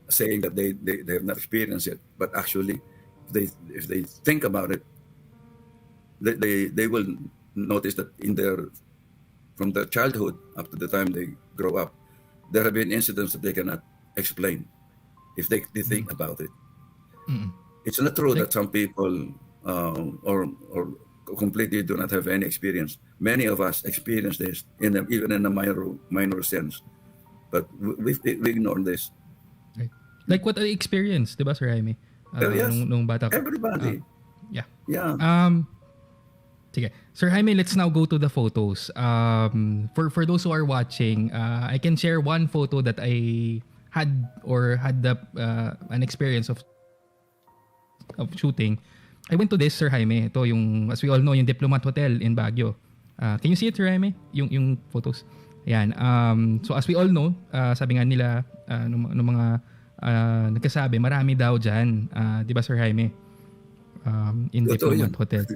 saying that they have not experienced it, but actually if they think about it, they will notice that from their childhood up to the time they grow up, there have been incidents that they cannot explain if they think about it. It's not true that some people or completely do not have any experience. Many of us experience this even in a minor sense, but we ignore this. Right. Like what I experienced, di ba, Sir Jaime? Yes. Nung bata pa. Everybody. Yeah. Sige. Sir Jaime, let's now go to the photos. For those who are watching, I can share one photo that I had an experience of shooting. I went to this, Sir Jaime. Ito yung, as we all know, yung Diplomat Hotel in Baguio. Can you see it, Sir Jaime? Yung photos. Ayan. So as we all know, sabi nga nila, nung mga nagkasabi, marami daw dyan. Di ba, Sir Jaime? In Diplomat Hotel.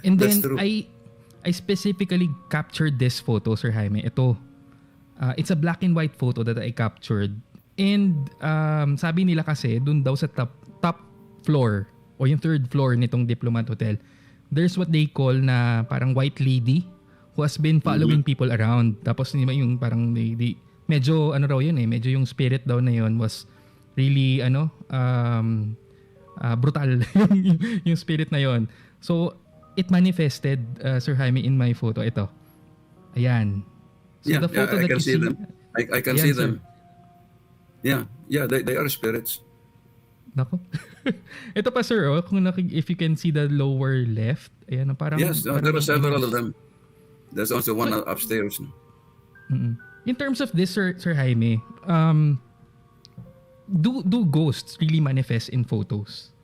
And then, I specifically captured this photo, Sir Jaime. Ito. It's a black and white photo that I captured. And sabi nila kasi, dun daw sa top floor, o yung third floor nitong Diplomat Hotel, there's what they call na parang white lady who has been following people around. Tapos yung parang medyo ano raw yun medyo yung spirit daw na yun was really brutal yung spirit na yun. So it manifested, Sir Jaime, in my photo. Ito. Ayan. So the photo that I can see them. I can see them. Sir. Yeah, they are spirits. Nako. Ito pa, sir, if you can see the lower left, ayan, parang... Yes, there are several of them. There's also one upstairs. In terms of this, Sir Jaime, do ghosts really manifest in photos?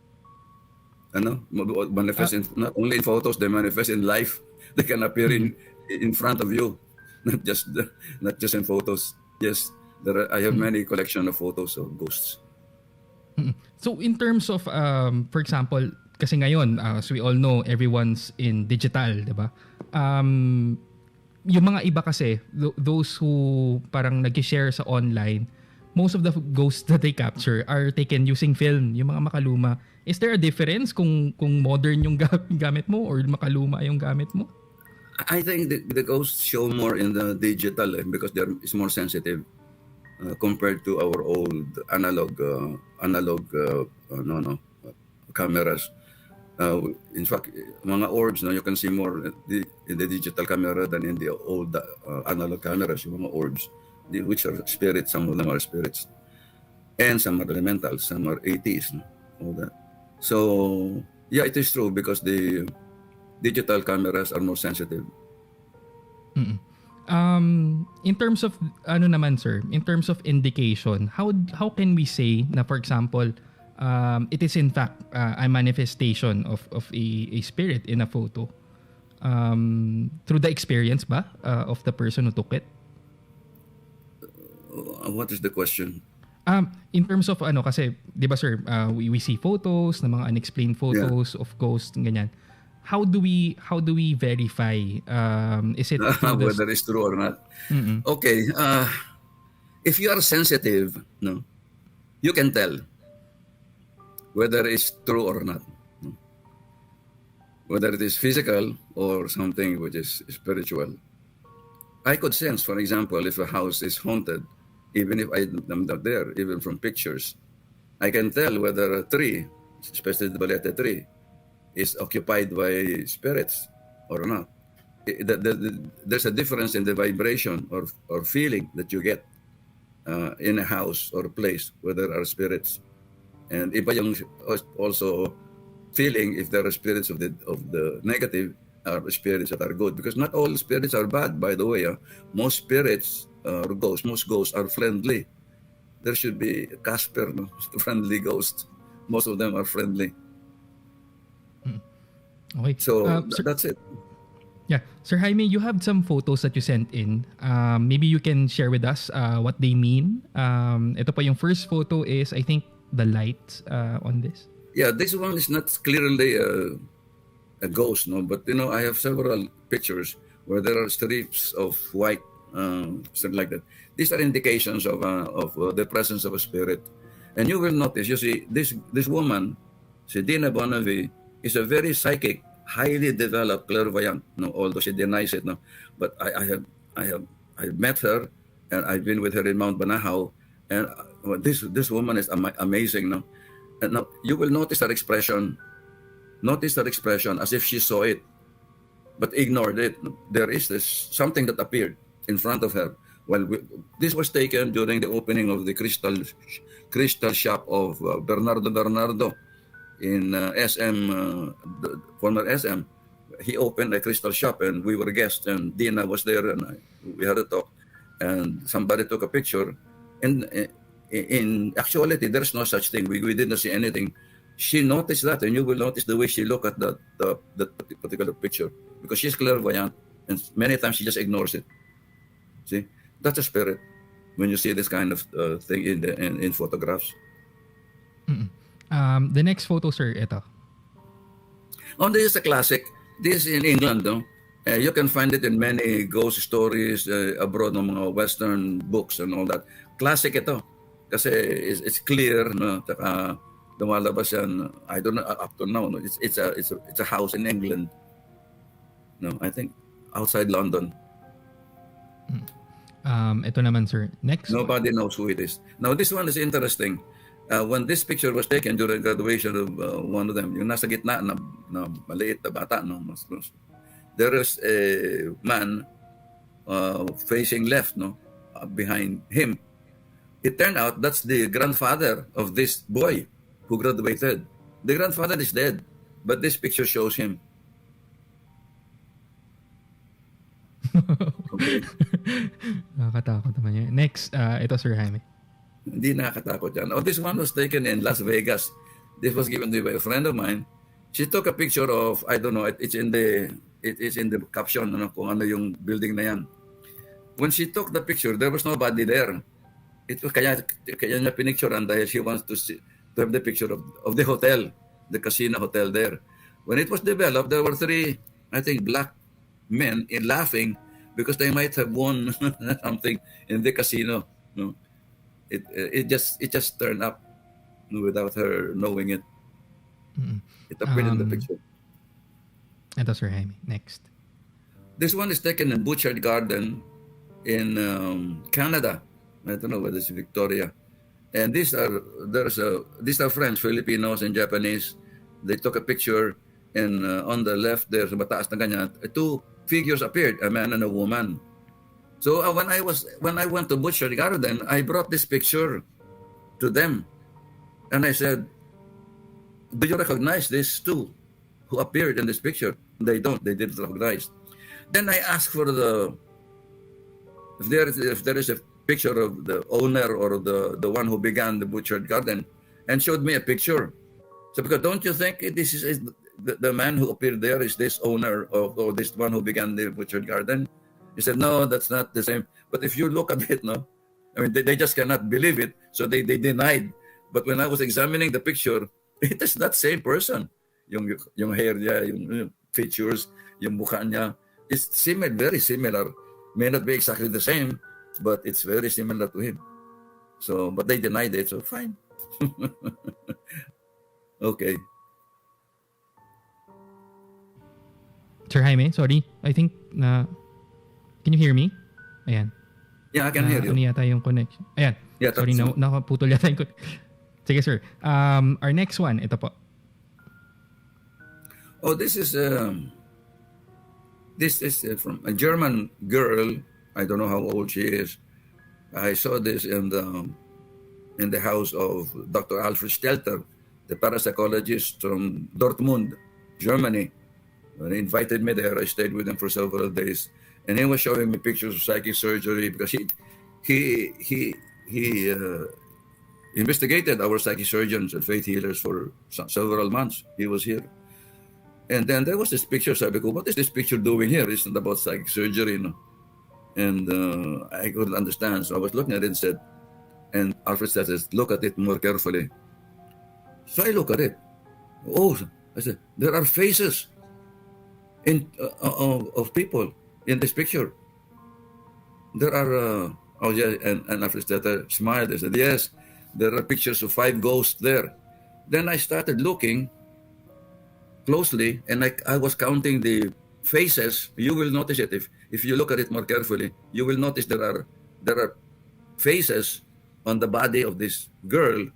Manifest not only in photos, they manifest in life. They can appear in front of you, not just in photos. Yes, I have many collection of photos of ghosts. So in terms of, for example, kasi ngayon, as we all know, everyone's in digital, di ba? Yung mga iba kasi, those who parang nag-share sa online, most of the ghosts that they capture are taken using film, yung mga makaluma. Is there a difference kung modern yung gamit mo or makaluma yung gamit mo? I think the ghosts show more in the digital because it's more sensitive. Compared to our old analog cameras. In fact, mga orbs, you can see more in the digital camera than in the old analog cameras, yung mga orbs, which are spirits. Some of them are spirits. And some are elementals, some are ATs, all that. So, yeah, it is true because the digital cameras are more sensitive. In terms of sir, in terms of indication, how can we say na, for example, it is in fact a manifestation of a spirit in a photo through the experience ba of the person who took it? What is the question? In terms of kasi, di ba, sir, we see photos ng mga unexplained photos of ghosts, ganyan. How do we verify is it whether it's true or not? Okay, if you are sensitive, you can tell whether it's true or not, whether it is physical or something which is spiritual. I could sense, for example, if a house is haunted, even if I am not there, even from pictures, I can tell whether a tree, especially the balete tree, is occupied by spirits or not. There's a difference in the vibration or feeling that you get in a house or place where there are spirits, and iba yung also feeling if there are spirits of the negative or spirits that are good, because not all spirits are bad, by the way. Most spirits most ghosts are friendly. There should be a Casper, friendly ghost. Most of them are friendly. Okay. So that's it. Yeah. Sir Jaime, you have some photos that you sent in. Maybe you can share with us what they mean. Ito pa yung first photo is, I think, the light on this. Yeah, this one is not clearly a ghost, but I have several pictures where there are strips of white, something like that. These are indications of the presence of a spirit. And you will notice, you see, this woman Si Dina Bonavie is a very psychic, highly developed clairvoyant. No, although she denies it. No, but I've met her, and I've been with her in Mount Banahaw, and this woman is amazing. No, and now you will notice her expression. Notice her expression as if she saw it, but ignored it. There is something that appeared in front of her. Well, this was taken during the opening of the crystal shop of Bernardo in SM, former SM. He opened a crystal shop, and we were guests, and Dina was there, and we had a talk, and somebody took a picture. And in actuality, there's no such thing. We didn't see anything. She noticed that, and you will notice the way she looked at that particular picture, because she's clairvoyant, and many times she just ignores it. See, that's a spirit when you see this kind of thing in photographs. The next photo, sir, ito. Oh, this is a classic. This is in England, no? You can find it in many ghost stories abroad, ng mga Western books and all that. Classic ito. Kasi it's clear, no? Taka, lumalabas yan. I don't know up to now. No? It's a house in England. No, I think outside London. Ito naman, sir. Next. Nobody knows who it is. Now, this one is interesting. When this picture was taken during graduation of one of them, yung nasa gitna na maliit na bata, no? There is a man facing left, no, behind him. It turned out that's the grandfather of this boy who graduated. The grandfather is dead, but this picture shows him. Okay. Nakakatakot naman yun. Next, ito, Sir Jaime. Hindi nakakatakot yan. Oh, this one was taken in Las Vegas. This was given to me by a friend of mine. She took a picture of, I don't know, it's in the caption, ano, kung ano yung building na yan. When she took the picture, there was nobody there. It was kaya niya pinicturean dahil she wants to have the picture of the hotel, the casino hotel there. When it was developed, there were 3, I think, black men laughing because they might have won something in the casino. No? It just turned up without her knowing it. It appeared in the picture. Ito, Sir Jaime. Next. This one is taken in Butchart Garden in Canada. I don't know whether it's Victoria. And these are French, Filipinos, and Japanese. They took a picture, and on the left there, sa mataas na ganyan, 2 figures appeared, a man and a woman. So when I went to Butchart Garden, I brought this picture to them, and I said, "Do you recognize these 2 who appeared in this picture?" They don't. They didn't recognize. Then I asked for if there is a picture of the owner or the one who began the Butchart Garden, and showed me a picture. So because don't you think this is the man who appeared there is this owner or this one who began the Butchart Garden? He said, "No, that's not the same." But if you look at it, no, I mean they just cannot believe it, so they denied. But when I was examining the picture, it is that same person. Yung hair niya, yung features, yung mukha niya, it's similar, very similar. May not be exactly the same, but it's very similar to him. So, but they denied it, so fine. Okay. Sir Jaime, sorry. I think can you hear me? Ayan. Yeah, I can hear you. Ano yata yung connection? Ayan. Yeah, sorry, nakaputol yata yung Sige, sir. Our next one, ito po. Oh, this is from a German girl. I don't know how old she is. I saw this in the house of Dr. Alfred Stelter, the parapsychologist from Dortmund, Germany. When he invited me there, I stayed with him for several days, and he was showing me pictures of psychic surgery because he investigated our psychic surgeons and faith healers for several months. He was here. And then there was this picture. So I go, what is this picture doing here? It's not about psychic surgery, no? And I couldn't understand. So I was looking at it and said, and Alfred says, "Look at it more carefully." So I look at it. Oh, I said, there are faces of people in this picture. There are, and Alfred smiled. I said, "Yes, there are pictures of 5 ghosts there." Then I started looking, closely, and I was counting the faces. You will notice it if you look at it more carefully. You will notice there are faces on the body of this girl.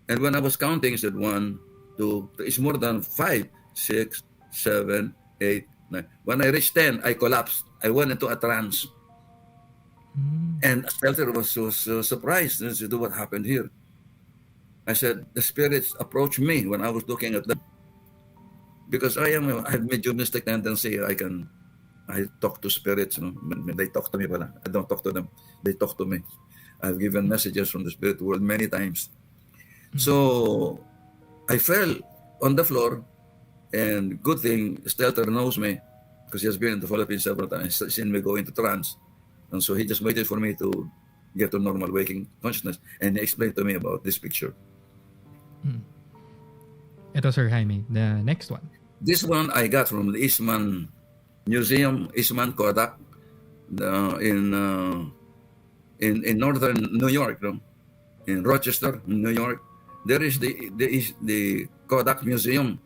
And when I was counting, I said 1, 2, it's more than 5, 6, 7, 8, 9. When I reached 10, I collapsed. I went into a trance. And Stelter was so surprised. And said, what happened here? I said, the spirits approached me when I was looking at them. Because I have mediumistic tendency. I talk to spirits. They talk to me, but I don't talk to them. They talk to me. I've given messages from the spirit world many times. So I fell on the floor, and good thing Stelter knows me because he has been in the Philippines several times. He's seen me go into trance. And so he just waited for me to get to normal waking consciousness, and he explained to me about this picture. Ito, Sir Jaime, the next one. This one I got from the Eastman Museum, Eastman Kodak, in northern New York, in Rochester, New York. There is the Kodak Museum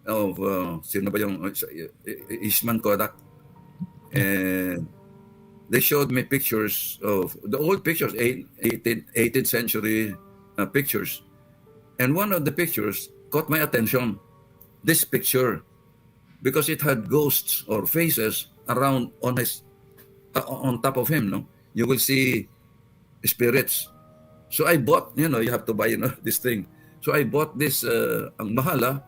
of sino ba yung Eastman Kodak, and they showed me pictures of the old pictures, 18th century pictures, and one of the pictures caught my attention. This picture, because it had ghosts or faces around on top of him. You will see spirits. So I bought, you have to buy, this thing. So I bought this, ang mahala,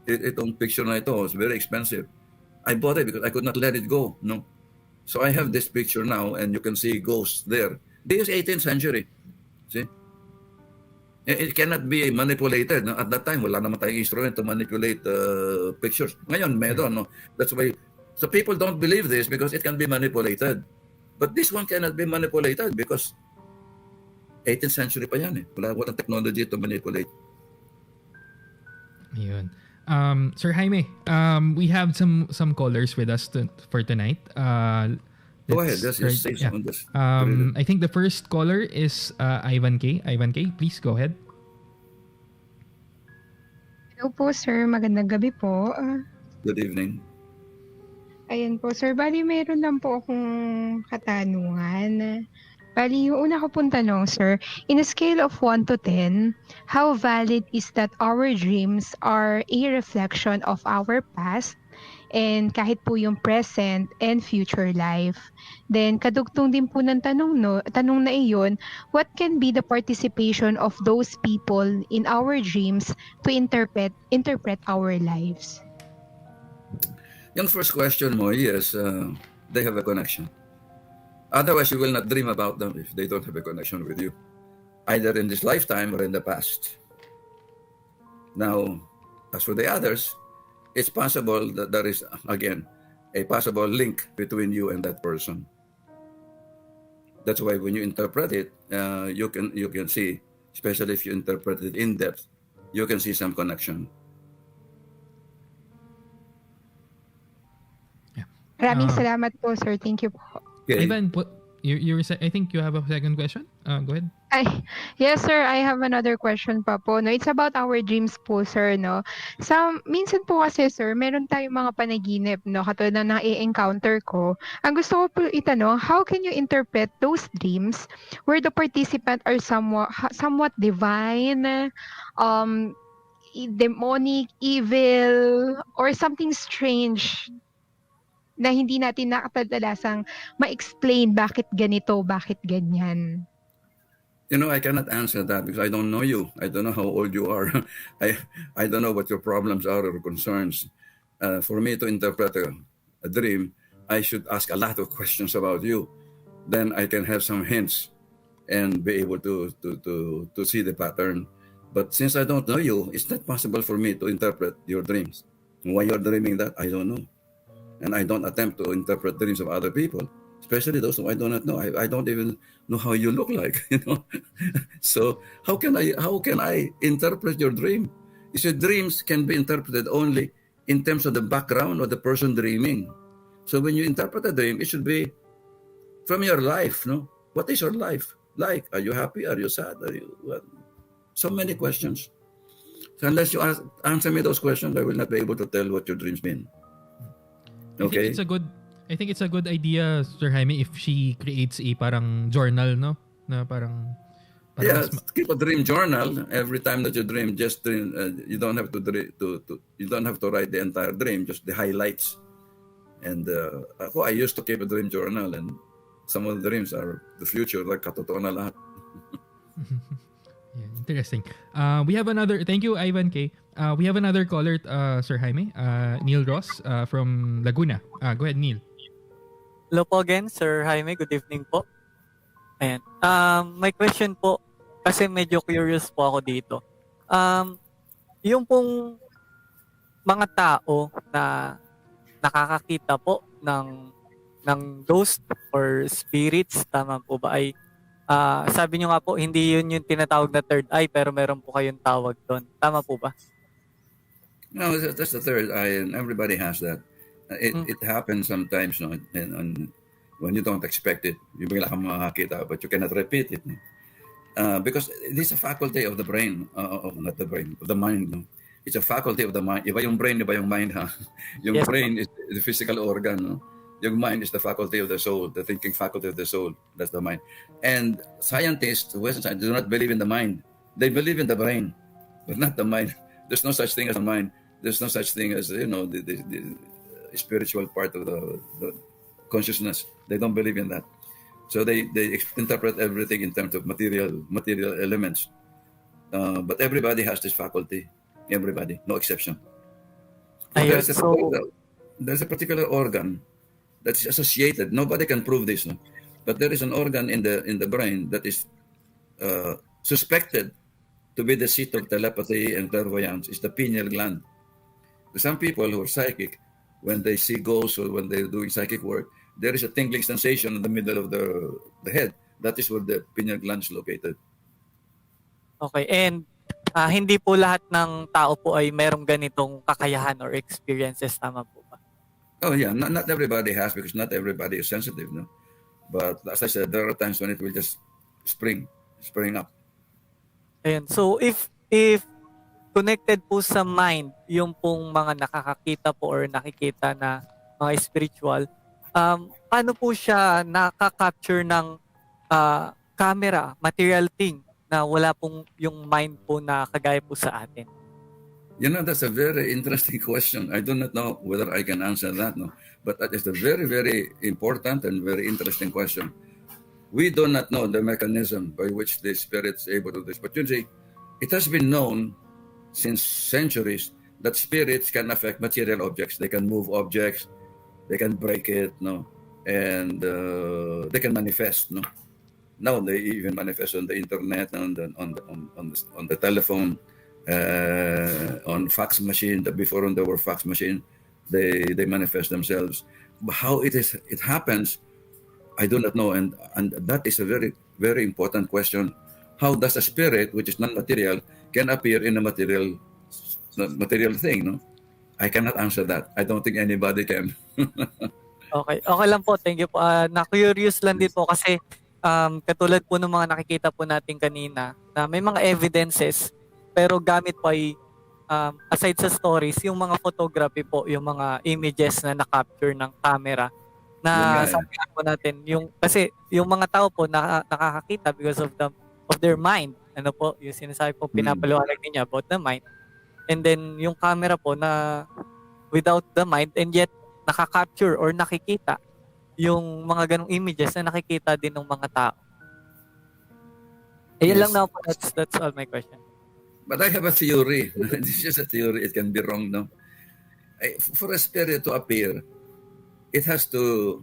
itong picture na ito, it's very expensive. I bought it because I could not let it go, So I have this picture now, and you can see ghosts there. This is 18th century. See? It cannot be manipulated. At that time, wala naman tayong instrument to manipulate pictures. Ngayon, meron. That's why, so people don't believe this because it can be manipulated. But this one cannot be manipulated because 18th century pa yan. Walang technology to manipulate. Ayun. Sir Jaime, we have some callers with us for tonight. Go ahead. Just say something. I think the first caller is Ivan K. Ivan K, please go ahead. Hello po, sir. Magandang gabi po. Good evening. Ayan po, sir. Bali, mayroon lang po akong katanungan. Bali, yung una ko pong tanong, sir, in a scale of 1 to 10, how valid is that our dreams are a reflection of our past and kahit po yung present and future life? Then, kadugtong din po ng tanong na iyon, what can be the participation of those people in our dreams to interpret our lives? Yung first question mo, yes, they have a connection. Otherwise, you will not dream about them if they don't have a connection with you, either in this lifetime or in the past. Now, as for the others, it's possible that there is, again, a possible link between you and that person. That's why when you interpret it, you can see, especially if you interpret it in depth, you can see some connection. Maraming salamat po, sir. Thank you po. Okay. Ivan, I think you have a second question. Go ahead. Yes, sir. I have another question pa po. It's about our dreams po, sir. Minsan po kasi, sir, meron tayong mga panaginip, katulad na nai-encounter ko. Ang gusto ko po itanong, how can you interpret those dreams where the participant are somewhat divine, demonic, evil, or something strange na hindi natin nakatalasang ma-explain bakit ganito, bakit ganyan? I cannot answer that because I don't know you. I don't know how old you are. I don't know what your problems are or concerns. For me to interpret a dream, I should ask a lot of questions about you. Then I can have some hints and be able to see the pattern. But since I don't know you, it's not possible for me to interpret your dreams. Why you're dreaming that, I don't know. And I don't attempt to interpret dreams of other people, especially those who I do not know. I don't even know how you look like, So how can I interpret your dream? You said dreams can be interpreted only in terms of the background of the person dreaming. So when you interpret a dream, it should be from your life, What is your life like? Are you happy? Are you sad? Are you what? So many questions. So unless you answer me those questions, I will not be able to tell what your dreams mean. Okay? I think it's a good idea, Sir Jaime, if she creates a parang journal, no? Na parang keep a dream journal. Every time that you dream, just dream. You don't have to you don't have to write the entire dream, just the highlights. And I used to keep a dream journal, and some of the dreams are the future, like katotoo na lahat. Yeah, interesting. We have another. Thank you, Ivan K. We have another caller, Sir Jaime, Neil Ross from Laguna. Go ahead, Neil. Hello po again, Sir Jaime. Good evening po. Ayan. My question po, kasi medyo curious po ako dito. Yung pong mga tao na nakakakita po ng ghost or spirits, tama po ba, ay sabi nyo nga po, hindi yun yung tinatawag na third eye, pero meron po kayong tawag doon. Tama po ba? No, that's the third eye, and everybody has that. It happens sometimes, no, and when you don't expect it, you bigla kang makakita, but you cannot repeat it. Because it is a faculty of the brain, not the brain, of the mind. No? It's a faculty of the mind. Iba yung brain, iba yung mind, ha? Yung brain is the physical organ, no? Yung mind is the faculty of the soul, the thinking faculty of the soul. That's the mind. And scientists, Western scientists, do not believe in the mind. They believe in the brain, but not the mind. There's no such thing as a mind. There's no such thing as, the spiritual part of the consciousness. They don't believe in that. So they interpret everything in terms of material elements. But everybody has this faculty. Everybody, no exception. There's a particular organ that is associated. Nobody can prove this, no? But there is an organ in the brain that is suspected to be the seat of telepathy and clairvoyance. It's the pineal gland. Some people who are psychic, when they see ghosts or when they're doing psychic work, there is a tingling sensation in the middle of the head. That is where the pineal gland is located. Okay, and hindi po lahat ng tao po ay merong ganitong kakayahan or experiences, tama po ba? Oh yeah, not everybody has, because not everybody is sensitive, no? But as I said, there are times when it will just spring up. Ayun. So if connected po sa mind, yung pong mga nakakakita po or nakikita na mga spiritual, paano po siya nakaka-capture ng camera, material thing, na wala pong yung mind po na kagaya po sa atin? That's a very interesting question. I do not know whether I can answer that, no. But that is a very, very important and very interesting question. We do not know the mechanism by which the spirit is able to do this. But you see, it has been known since centuries that spirits can affect material objects. They can move objects, they can break it, no, and they can manifest, no. Now they even manifest on the internet, on the telephone, on fax machine. Before there were fax machine, they manifest themselves. But how it happens, I do not know, and that is a very, very important question. How does a spirit, which is non-material, can appear in a material thing? No, I cannot answer that. I don't think anybody can. Okay lang po. Thank you po. Na-curious lang din po kasi katulad po ng mga nakikita po natin kanina na may mga evidences, pero gamit po ay aside sa stories, yung mga photography po, yung mga images na na-capture ng camera na sabi po natin, kasi yung mga tao po nakakakita because of their mind. Ano po, yung sinasabi po, pinapaliwanag niya about the mind. And then yung camera po na without the mind, and yet nakaka-capture or nakikita yung mga ganong images na nakikita din ng mga tao. Ayun lang na po. That's all my question. But I have a theory. This is a theory. It can be wrong, no? For a spirit to appear, it has to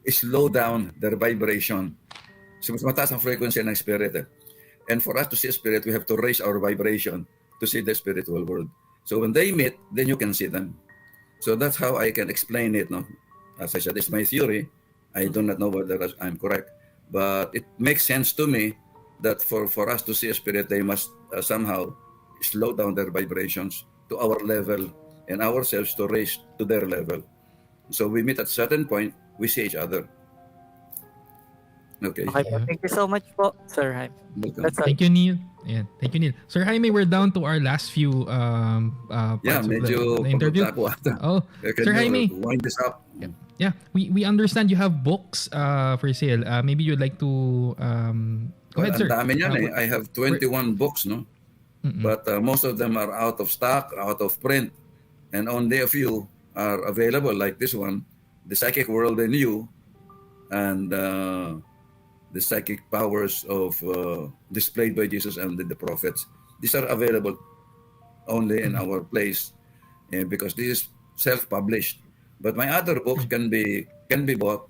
slow down their vibration. So mas mataas ang frequency ng spirit. And for us to see a spirit, we have to raise our vibration to see the spiritual world. So when they meet, then you can see them. So that's how I can explain it, no? As I said, it's my theory. I do not know whether I'm correct. But it makes sense to me that for us to see a spirit, they must somehow slow down their vibrations to our level and ourselves to raise to their level. So we meet at a certain point, we see each other. Okay. Okay po. Thank you so much po, Sir Jaime. That's all. Thank you, Neil. Ayan. Thank you, Neil. Sir Jaime, we're down to our last few parts of the interview. Oh, Sir Jaime. Wind this up. Yeah, we understand you have books for sale. Maybe you'd like to go ahead, sir. Ang dami niyan I have 21 books, no? But most of them are out of stock, out of print, and only a few are available, like this one, The Psychic World in You, and The Psychic Powers of Displayed by Jesus and the Prophets. These are available only in our place because this is self-published. But my other books can be bought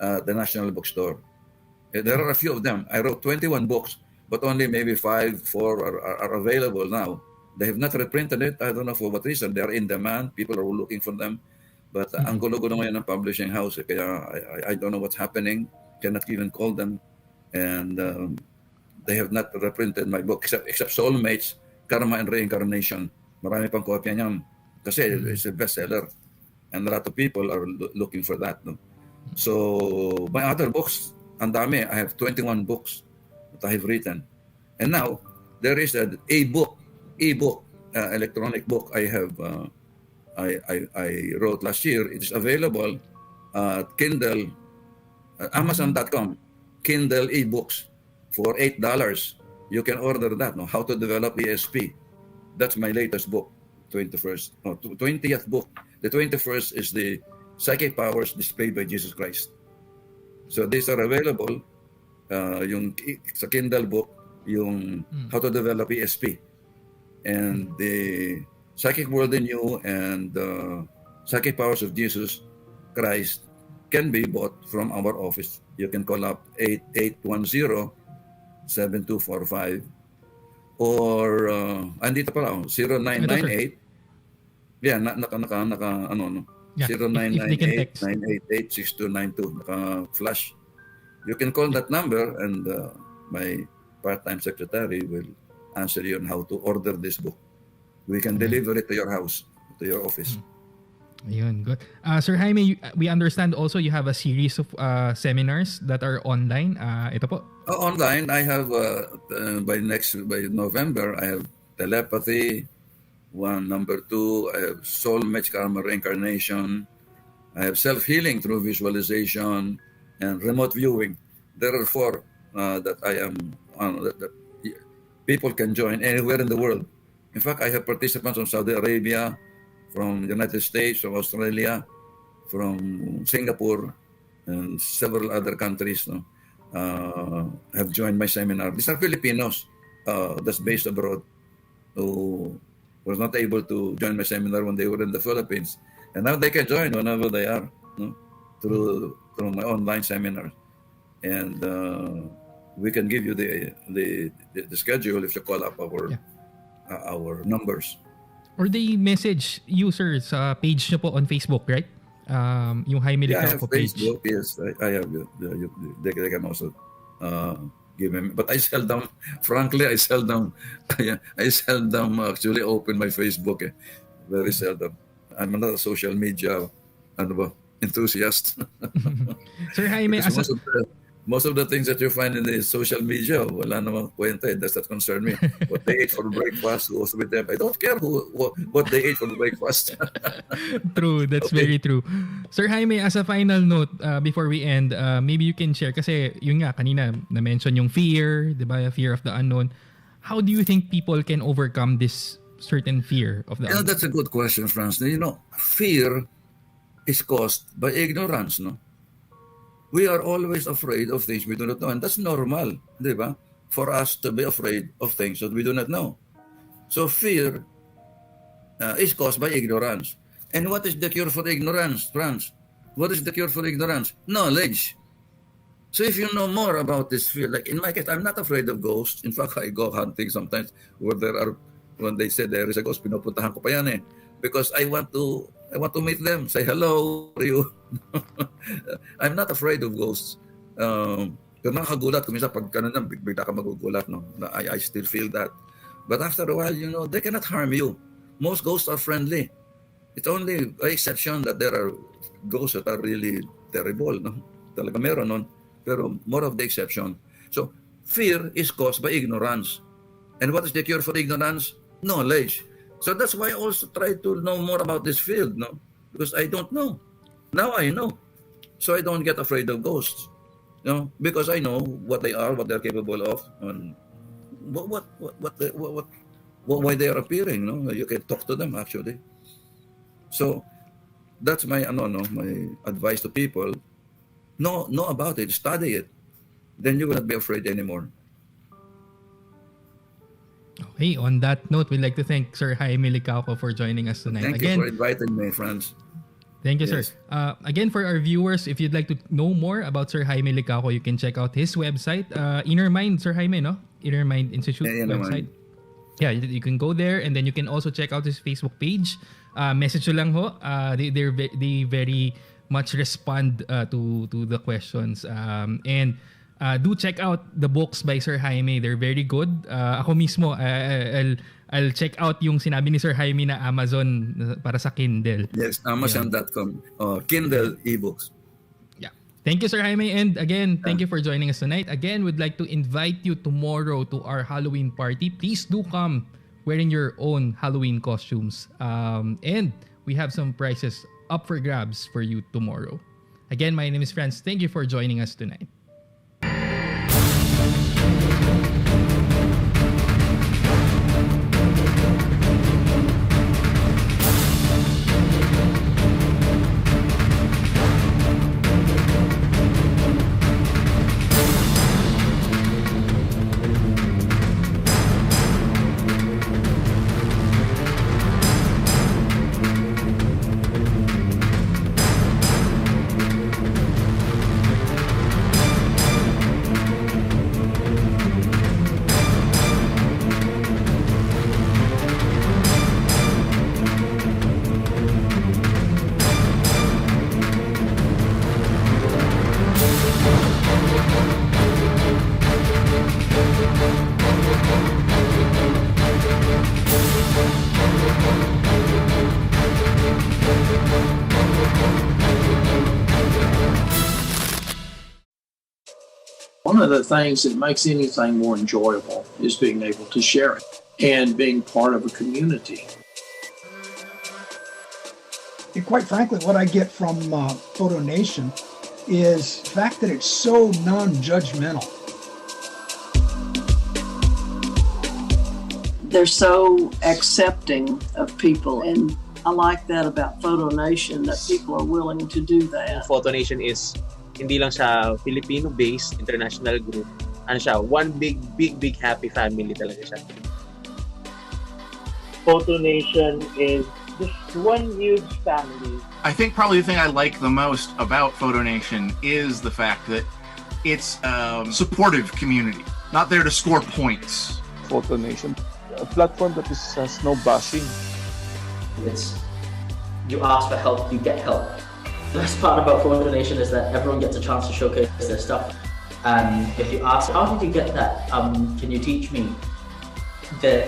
at the National Bookstore. There are a few of them. I wrote 21 books, but only maybe 4 are available now. They have not reprinted it. I don't know for what reason. They are in demand. People are looking for them. But ang gulo-gulo ngayon ng publishing house. Kaya I don't know what's happening. Cannot even call them. And they have not reprinted my book except Soulmates, Karma and Reincarnation. Marami pang kopya niyan. Kasi it's a bestseller. And a lot of people are looking for that. No? So my other books, ang dami. I have 21 books that I have written. And now, there is an e-book, electronic book I have. I wrote last year. It is available at Kindle, Amazon.com, Kindle e-books for $8. You can order that. No? How to Develop ESP. That's my latest book, 20th book. The 21st is the Psychic Powers Displayed by Jesus Christ. So these are available. Yung sa Kindle book, yung How to Develop ESP, and the Psychic World in You and Psychic Powers of Jesus Christ can be bought from our office. You can call up 8810-7245 or andito pala 0998. Yeah, naka ano no. 0998-988-6292 naka-flash. You can call that number and my part-time secretary will answer you on how to order this book. We can deliver it to your house, to your office. Ayun, good. Sir Jaime, we understand also you have a series of seminars that are online. Ito po. Online, I have by November, I have telepathy. Number 2, I have soulmate, karma, reincarnation. I have self-healing through visualization and remote viewing. There are 4 that I am that people can join anywhere in the world. In fact, I have participants from Saudi Arabia, from the United States, from Australia, from Singapore, and several other countries have joined my seminar. These are Filipinos that's based abroad who was not able to join my seminar when they were in the Philippines, and now they can join whenever they are, through my online seminar, and we can give you the schedule if you call up our numbers. Or they message you, sir, sa page nyo po on Facebook, right? Yung Jaime Licauco page. Facebook, yes, I have. They can also give me, but I seldom, frankly, I seldom actually open my Facebook. Very seldom. I'm not a social media enthusiast. Sir Jaime, most of the things that you find in the social media, wala namang kwenta. Does that concern me? What they ate for breakfast, who was with them. I don't care what they ate for breakfast. True, that's very true. Sir Jaime, as a final note, before we end, maybe you can share, kasi yun nga, kanina na-mention yung fear, di ba? Fear of the unknown. How do you think people can overcome this certain fear of the unknown? That's a good question, Franz. Fear is caused by ignorance, no? We are always afraid of things we do not know, and that's normal, di ba? For us to be afraid of things that we do not know. So fear is caused by ignorance. And what is the cure for ignorance, Franz? What is the cure for ignorance? Knowledge. So if you know more about this fear, like in my case, I'm not afraid of ghosts. In fact, I go hunting sometimes when they say there is a ghost, pinupuntahan ko pa yan because I want to meet them, say hello to you. I'm not afraid of ghosts. Pero nakakagulat kung minsan pag bigla ka magugulat, no? I still feel that. But after a while, they cannot harm you. Most ghosts are friendly. It's only an exception that there are ghosts that are really terrible, no? Talaga meron nun. pero more of the exception. So, fear is caused by ignorance. And what is the cure for ignorance? Knowledge. So that's why I also try to know more about this field, no? Because I don't know. Now I know. So I don't get afraid of ghosts, because I know what they are, what they're capable of, and why they are appearing. No, you can talk to them actually. So that's my advice to people. Know about it, study it. Then you will not be afraid anymore. Okay, on that note, we'd like to thank Sir Jaime Licauco for joining us tonight. Thank you for inviting me, friends. Thank you, sir. Again, for our viewers, if you'd like to know more about Sir Jaime Licauco, you can check out his website, Inner Mind, Sir Jaime, no? Inner Mind Institute website. Yeah, you can go there, and then you can also check out his Facebook page. Message nyo lang ho. They very much respond to the questions. And do check out the books by Sir Jaime. They're very good. Ako mismo, I'll check out yung sinabi ni Sir Jaime na Amazon para sa Kindle. Yes, Amazon.com. Kindle ebooks. Yeah. Thank you, Sir Jaime. And again, thank you for joining us tonight. Again, we'd like to invite you tomorrow to our Halloween party. Please do come wearing your own Halloween costumes. And we have some prizes up for grabs for you tomorrow. Again, my name is Franz. Thank you for joining us tonight. One of the things that makes anything more enjoyable is being able to share it and being part of a community. And quite frankly, what I get from PhotoNation is the fact that it's so non-judgmental. They're so accepting of people, and I like that about PhotoNation, that people are willing to do that. PhotoNation is hindi lang siya Filipino-based international group. Ano siya, one big happy family talaga siya. PhotoNation is just one huge family. I think probably the thing I like the most about PhotoNation is the fact that it's a supportive community, not there to score points. PhotoNation, a platform that has no bashing. It's you ask for help, you get help. The best part about PhotoNation is that everyone gets a chance to showcase their stuff. If you ask, how did you get that? Can you teach me? The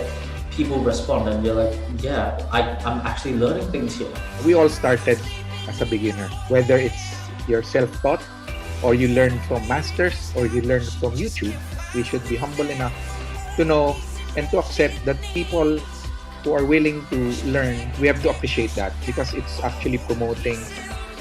people respond and you're like, yeah, I'm actually learning things here. We all started as a beginner, whether it's you're self-taught or you learn from masters or you learn from YouTube. We should be humble enough to know and to accept that people who are willing to learn, we have to appreciate that because it's actually promoting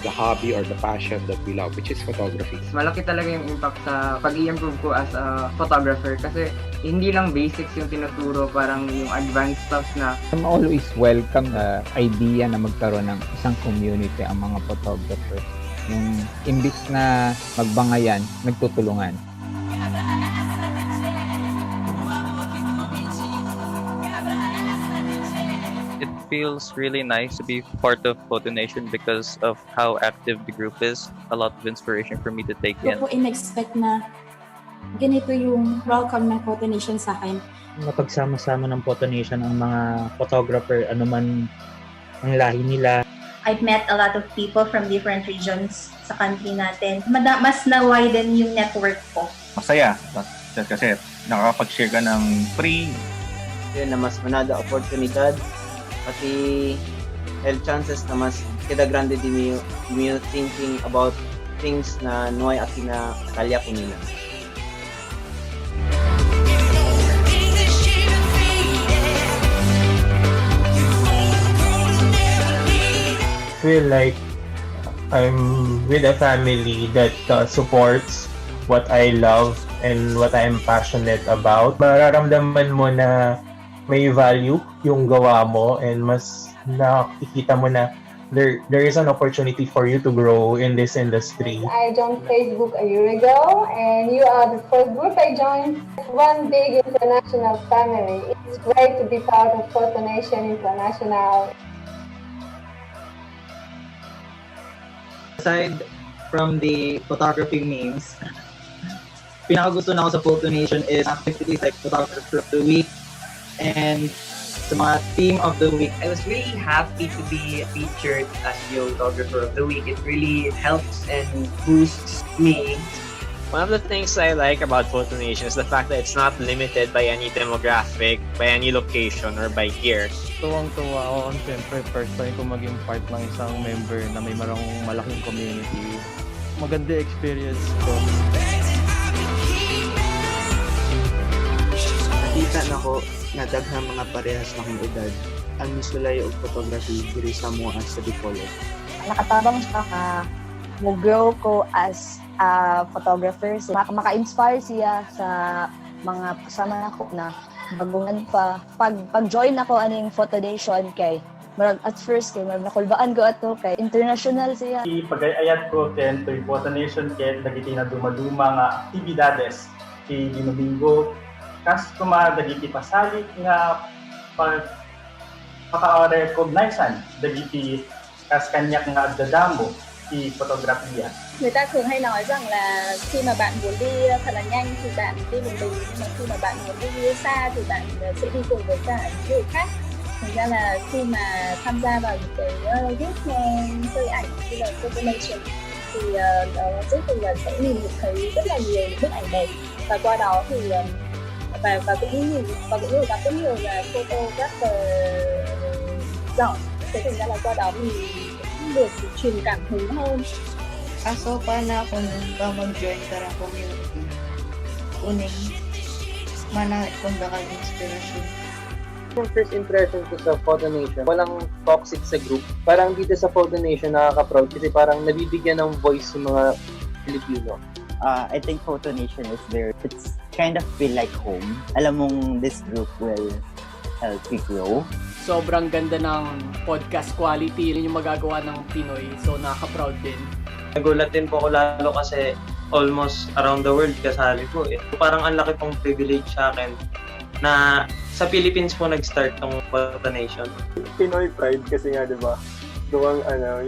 the hobby or the passion that we love, which is photography. Malaki talaga yung impact sa pag-i-improve ko as a photographer kasi hindi lang basics yung tinuturo, parang yung advanced stuff na. I'm always welcome na idea na magkaroon ng isang community ang mga photographers. Yung imbis na magbangayan, nagtutulungan. It feels really nice to be part of PhotoNation because of how active the group is. A lot of inspiration for me to take in. Hindi ko in-expect na ganito yung welcome ng PhotoNation sa akin. Napagsama-sama ng PhotoNation ang mga photographer, anuman ang lahi nila. I've met a lot of people from different regions sa country natin. Mas na-widen yung network ko. Masaya kasi nakakapag-share ka ng free. Yun na mas manada oportunidad. Pati health chances na mas kita grande din yung thinking about things na nuay akina kalya ko nila. Feel like I'm with a family that supports what I love and what I'm passionate about. Mararamdaman mo na may value yung gawa mo and mas nakikita mo na there is an opportunity for you to grow in this industry. I joined Facebook a year ago, and you are the first group I joined. It's one big international family. It's great to be part of PhotoNation International. Aside from the photography memes, pinakagusto na ako sa PhotoNation is activities like Photographer of the Week and sa mga Theme of the Week. I was really happy to be featured as the Photographer of the Week. It really helps and boosts me. One of the things I like about PhotoNation is the fact that it's not limited by any demographic, by any location, or by year. Tuwang-tuwa ako kasi siyempre first time ko maging part ng isang member na may malaking community. Maganda experience ko. Nakita na ko na daghang mga parehas na kong edad ang misulay og photography diri sa mga sa Dipolog. Nakatabang siya ka mo-grow ko as a photographer. So, maka-inspire siya sa mga kasama ko na bagungan pa. Pag-join ako aning PhotoNation kay at first kay nakulbaan ko ato kay international siya. Pag-ayat ko ken to PhotoNation kay dagiti na dumaduma nga aktibidades kay Domingo kas kuma dagiti pasalit nga paka-recognizean dagiti kas kanyak nga agdadamo i fotografiya. Người ta thường hay nói rằng là khi mà bạn muốn đi thật là nhanh thì bạn đi một mình, nhưng mà khi mà bạn muốn đi xa thì bạn sẽ đi cùng với cả những người khác. Thành ra là khi mà tham gia vào những cái group chơi ảnh như là PhotoNation thì nó giúp mình là sẽ nhìn được thấy rất là nhiều bức ảnh đẹp, và qua đó thì và cũng người ta có nhiều là photographer giỏi, thế thành ra là qua đó mình cũng được truyền cảm hứng hơn. Kaso paano ako nung mag-join karang community? Uning manakit kong bakal inspiration. Yung first impression ko sa PhotoNation, walang toxic sa group. Parang dito sa PhotoNation nakaka-proud kasi parang nabibigyan ng voice yung mga Filipino. I think PhotoNation is there. It's kind of feel like home. Alam mong this group will help you grow. Sobrang ganda ng podcast quality. Yun yung magagawa ng Pinoy. So nakaka-proud din. Nagulat din po ako lalo kasi almost around the world kasali po. Parang ang laki pong privilege sa akin na sa Philippines po nag-start tong PhotoNation. Pinoy pride kasi nga, di ba? Doon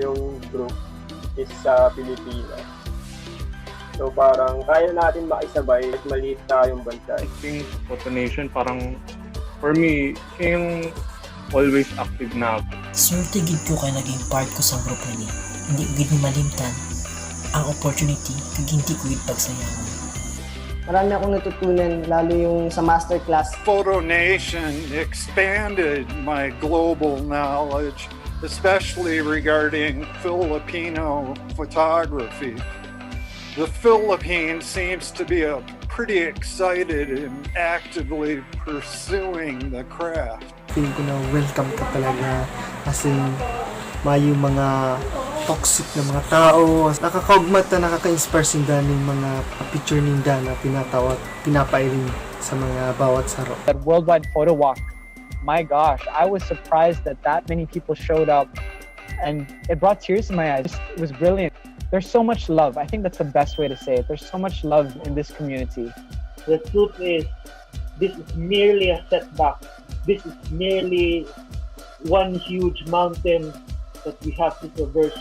yung group is sa Pilipinas. So parang kaya natin makisabay at maliit tayong bansa. I think PhotoNation parang for me, yung always active na ako. Swerte gid ko kay naging part ko sa group nila. Hindi gid ni malimtan ang opportunity kag hindi ko gid pagsayahan. Marami akong natutunan, lalo yung sa masterclass. PhotoNation expanded my global knowledge, especially regarding Filipino photography. The Philippines seems to be pretty excited and actively pursuing the craft. Feeling ko na welcome ka talaga kasi may mga toxic na mga tao. Nakakaugmat na nakaka-inspire sinda ng mga picture ninda na pinatawat, pinapailing sa mga bawat saro. That worldwide photo walk, my gosh, I was surprised that many people showed up and it brought tears to my eyes. It was brilliant. There's so much love. I think that's the best way to say it. There's so much love in this community. The truth is, this is merely a setback. This is merely one huge mountain that we have to traverse.